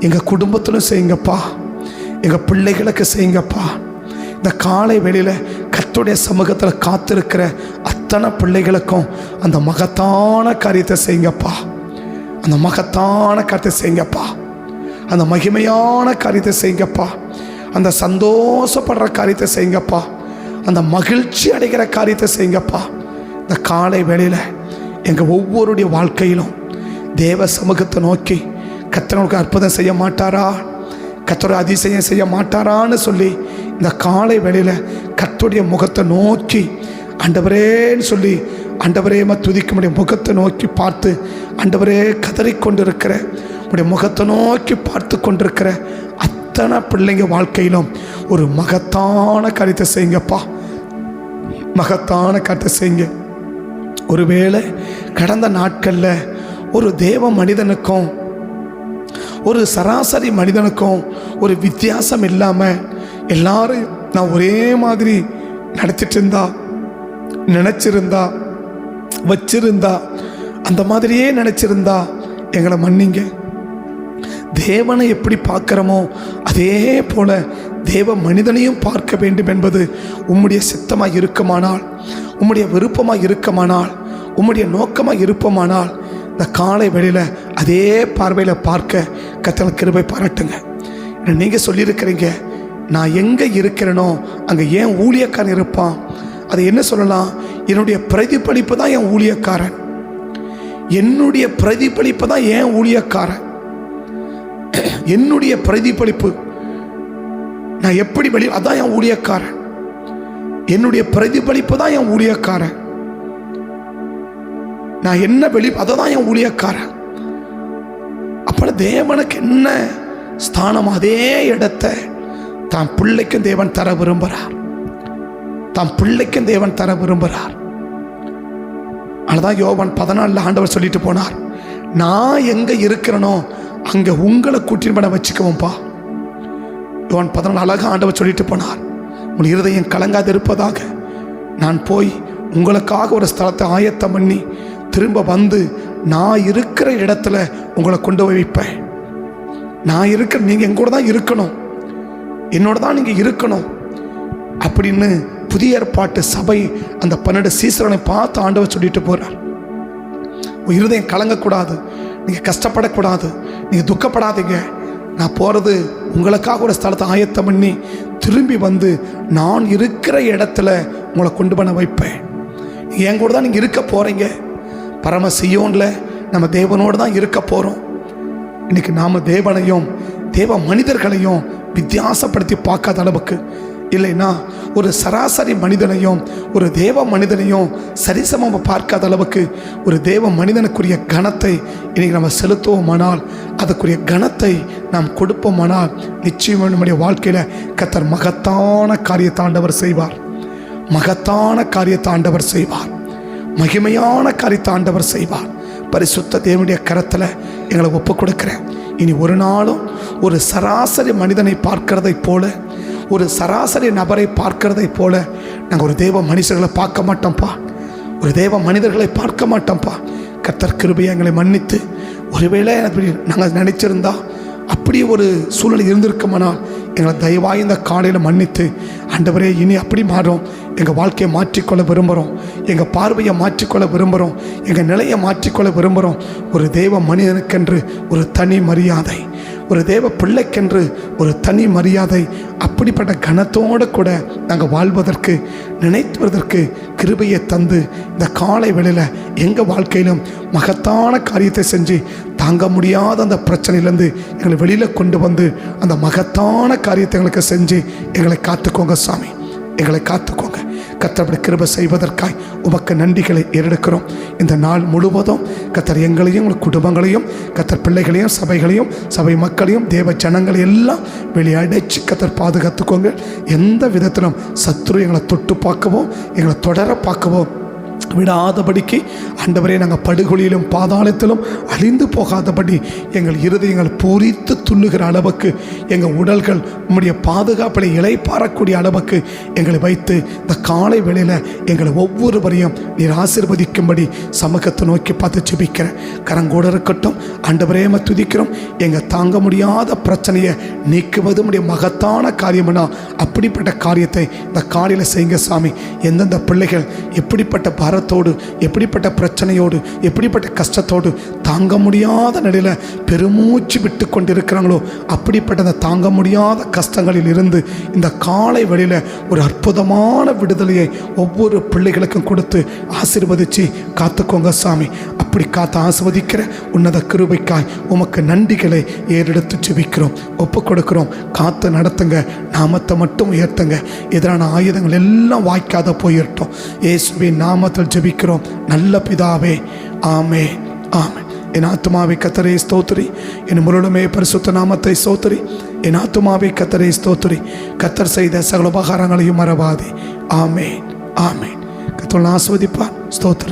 எங்கள் குடும்பத்திலும் செய்யுங்கப்பா. எங்கள் பிள்ளைகளுக்கு செய்யுங்கப்பா. இந்த காலை வெளியில் கர்த்தருடைய சமூகத்தில் காத்திருக்கிற அத்தனை பிள்ளைகளுக்கும் அந்த மகத்தான காரியத்தை செய்யுங்கப்பா. அந்த மகத்தான காரியத்தை செய்யுங்கப்பா. அந்த மகிமையான காரியத்தை செய்யுங்கப்பா. அந்த சந்தோஷப்படுற காரியத்தை செய்யுங்கப்பா. அந்த மகிழ்ச்சி அடைகிற காரியத்தை செய்யுங்கப்பா. இந்த காலை வேளையில் எங்கள் ஒவ்வொருடைய வாழ்க்கையிலும் தேவ சமூகத்தை நோக்கி கர்த்தருக்கு அற்புதம் செய்ய மாட்டாரா, கர்த்தர் அதிசயம் செய்ய மாட்டாரான்னு சொல்லி இந்த காலை வேளையில் கர்த்தருடைய முகத்தை நோக்கி ஆண்டவரேன்னு சொல்லி ஆண்டவரே துதிக்க முடிய முகத்தை நோக்கி பார்த்து ஆண்டவரே கதறிக்கொண்டிருக்கிற உடைய முகத்தை நோக்கி பார்த்து கொண்டிருக்கிற அத்தனை பிள்ளைங்க வாழ்க்கையிலும் ஒரு மகத்தான காரியத்தை செய்யுங்கப்பா, மகத்தான காரியத்தை செய்யுங்க. ஒருவேளை கடந்த நாட்களில் ஒரு தேவ மனிதனுக்கும் ஒரு சராசரி மனிதனுக்கும் ஒரு வித்தியாசம் இல்லாமல் எல்லாரும் நான் ஒரே மாதிரி நடத்திட்டு இருந்தா, நினச்சிருந்தா, வச்சிருந்தா, அந்த மாதிரியே நினச்சிருந்தா எங்களை மன்னிங்க. தேவனை எப்படி பார்க்குறோமோ அதே போல தேவ மனிதனையும் பார்க்க வேண்டும் என்பது உம்முடைய சித்தமாக இருக்குமானால், உம்முடைய விருப்பமாக இருக்குமானால், உம்முடைய நோக்கமாக இருப்போமானால் இந்த காலை வேளையில் அதே பார்வையில் பார்க்க கர்த்தர் கிருபை பாராட்டுங்க. நீங்கள் சொல்லியிருக்கிறீங்க, நான் எங்கே இருக்கிறேனோ அங்கே ஏன் ஊழியக்காரன் இருப்பான். அதை என்ன சொல்லலாம், என்னுடைய பிரதிபலிப்பு தான் என் ஊழியக்காரன், என்னுடைய பிரதிபலிப்பு தான் என் ஊழியக்காரன், என்னுடைய பிரதிபலிப்பு நான் எப்படி வெளி அதான் என் ஊழியக்காரன், என்னுடைய பிரதிபலிப்பு தான் என் ஊழியக்காரன், நான் என்ன வெளி அதை தான் என் ஊழியக்காரன். அப்ப தேவனுக்கு என்ன ஸ்தானம், அதே இடத்தை தான் பிள்ளைக்கும் தேவன் தர விரும்புகிறார், தான் பிள்ளைக்கும் தேவன் தர விரும்புகிறார். அதுதான் யோவான் 14 ஆண்டவர் சொல்லிட்டு போனார், நான் எங்க இருக்கிறேனோ அங்க உங்களை கூட்டின் பண்ண வச்சுக்குவோம்ப்பா. யோவான் 14 அழகாக ஆண்டவர் சொல்லிட்டு போனார், உன் இருதயம் கலங்காது இருப்பதாக நான் போய் உங்களுக்காக ஒரு ஸ்தலத்தை ஆயத்தம் பண்ணி திரும்ப வந்து நான் இருக்கிற இடத்துல உங்களை கொண்டு போய் வைப்பேன். நான் இருக்கிற நீங்கள் எங்கூட தான் இருக்கணும், என்னோட தான் நீங்கள் இருக்கணும் அப்படின்னு புதிய ஏற்பாட்டு சபை அந்த 12 சீசர்களை பார்த்து ஆண்டவர் சொல்லிட்டு போகிறார். இருதயம் கலங்கக்கூடாது, நீங்கள் கஷ்டப்படக்கூடாது, நீங்கள் துக்கப்படாதீங்க. நான் போகிறது உங்களுக்காக ஒரு ஸ்தலத்தை ஆயத்தம் பண்ணி திரும்பி வந்து நான் இருக்கிற இடத்துல உங்களை கொண்டு பண்ண வைப்பேன். என் கூட தான் நீங்கள் இருக்க போகிறீங்க. பரம சீயோனில் நம்ம தேவனோடு தான் இருக்க போகிறோம். இன்றைக்கி நாம் தேவனையும் தேவ மனிதர்களையும் வித்தியாசப்படுத்தி பார்க்காத அளவுக்கு, இல்லைன்னா ஒரு சராசரி மனிதனையும் ஒரு தேவ மனிதனையும் சரிசமமாக பார்க்காத அளவுக்கு ஒரு தேவ மனிதனுக்குரிய கனத்தை இன்றைக்கி நம்ம செலுத்துவோமானால், அதுக்குரிய கனத்தை நாம் கொடுப்போமானால் நிச்சயம் நம்முடைய வாழ்க்கையில் கர்த்தர் மகத்தான காரியத்தை ஆண்டவர் செய்வார், மகத்தான காரியத்தை ஆண்டவர் செய்வார், மகிமையான காரியத்தை ஆண்டவர் செய்வார். பரிசுத்த தேவனுடைய கரத்தில் எங்களை ஒப்பு கொடுக்கிறேன். இனி ஒரு நாளும் ஒரு சராசரி மனிதனை பார்க்கிறதை போல, ஒரு சராசரி நபரை பார்க்கிறதை போல நாங்கள் ஒரு தேவ மனுஷர்களை பார்க்க மாட்டோம்ப்பா, ஒரு தேவ மனிதர்களை பார்க்க மாட்டோம்ப்பா. கர்த்தர் கிருபையை எங்களை மன்னித்து, ஒருவேளை நாங்கள் நினைச்சிருந்தா அப்படி ஒரு சூழல் இருந்திருக்குமானால் எங்களை தயவாக இந்த காலையில் மன்னித்து, ஆண்டவரே இனி அப்படி மாறும், எங்கள் வாழ்க்கையை மாற்றிக்கொள்ள விரும்புகிறோம், எங்கள் பார்வையை மாற்றிக்கொள்ள விரும்புகிறோம், எங்கள் நிலையை மாற்றிக்கொள்ள விரும்புகிறோம். ஒரு தேவ மனிதனுக்கென்று ஒரு தனி மரியாதை, ஒரு தேவ பிள்ளைக்கென்று ஒரு தனி மரியாதை, அப்படிப்பட்ட கனத்தோடு கூட நாங்கள் வாழ்வதற்கு நினைத்துவதற்கு கிருபையை தந்து இந்த காலை வேளையில் எங்கள் வாழ்க்கையிலும் மகத்தான காரியத்தை செஞ்சு தாங்க முடியாத அந்த பிரச்சனையிலேருந்து எங்களை வெளியில் கொண்டு வந்து அந்த மகத்தான காரியத்தை எங்களுக்கு செஞ்சு எங்களை காத்துக்கோங்க சாமி, எங்களை காத்துக்கோங்க. கர்த்தருடைய கிருபை செய்வதற்காய் உமக்கு நன்றிகளை ஏறெடுக்கிறோம். இந்த நாள் முழுவதும் கர்த்தர் எங்களையும் உங்கள் குடும்பங்களையும் கர்த்தர் பிள்ளைகளையும் சபைகளையும் சபை மக்களையும் தேவ ஜனங்களை எல்லாம் வெளியடைச்சு கர்த்தர் பாதுகாத்துக்கோங்க. எந்த விதத்திலும் சத்துரு எங்களை தொட்டு பார்க்கவோ எங்களை தொடர பார்க்கவோ விடாதபடிக்கு ஆண்டவரே நாங்கள் படுகொலியிலும் பாதாளத்திலும் அழிந்து போகாதபடி எங்கள் இருதயங்கள் பூரித்து துள்ளுகிற அளவுக்கு எங்கள் உடல்கள் உம்முடைய பாதுகாப்பில் இளைப்பாறக்கூடிய அளவுக்கு எங்களை வைத்து இந்த காலை வேளையில் எங்களை ஒவ்வொருவரையும் நீர் ஆசீர்வதிக்கும்படி சமூகத்தை நோக்கி பார்த்து ஜெபிக்கிறேன். கரங்கோடு இருக்கட்டும் ஆண்டவரே துதிக்கிறோம். எங்கள் தாங்க முடியாத பிரச்சனையை நீக்குவது உம்முடைய மகத்தான காரியம்னா அப்படிப்பட்ட காரியத்தை இந்த காலையில் செய்யுங்க சாமி. எந்தெந்த பிள்ளைகள் எப்படிப்பட்ட பாரத்தோடு, எப்படிப்பட்ட பிரச்சனையோடு, எப்படிப்பட்ட கஷ்டத்தோடு, தாங்க முடியாத நிலையில் பெருமூச்சு விட்டு கொண்டிருக்கிறாங்களோ அப்படிப்பட்ட அந்த தாங்க முடியாத கஷ்டங்களில் இருந்து இந்த காலை வழியில் ஒரு அற்புதமான விடுதலையை ஒவ்வொரு பிள்ளைகளுக்கும் கொடுத்து ஆசீர்வதித்து காத்துக்கோங்க சாமி. அப்படி காத்து ஆசீர்வதிக்கிற உன்னத கிருபைக்காய் உமக்கு நன்றிகளை ஏறெடுத்து ஜெபிக்கிறோம், ஒப்பு கொடுக்கிறோம். காத்து நடத்துங்க, நாமத்தை மட்டும் உயர்த்துங்க. எதிரான ஆயுதங்கள் எல்லாம் வாய்க்காத போயிட்டோம். இயேசுவின் நாமத்தில் ஜெபிக்கிறோம் நல்ல பிதாவே, ஆமென், ஆமென். என் ஆத்துமாவை கர்த்தரை ஸ்தோத்திரி, என் முழுமே பரிசுத்த நாமத்தை ஸ்தோத்திரி. என் ஆத்துமாவை கர்த்தரை ஸ்தோத்திரி, கர்த்தர் செய்த சகல உபகாரங்களையும் மறவாதே. ஆமென், ஆமென். கர்த்தர் ஆசீர்வதிப்பார். ஸ்தோத்திரம்.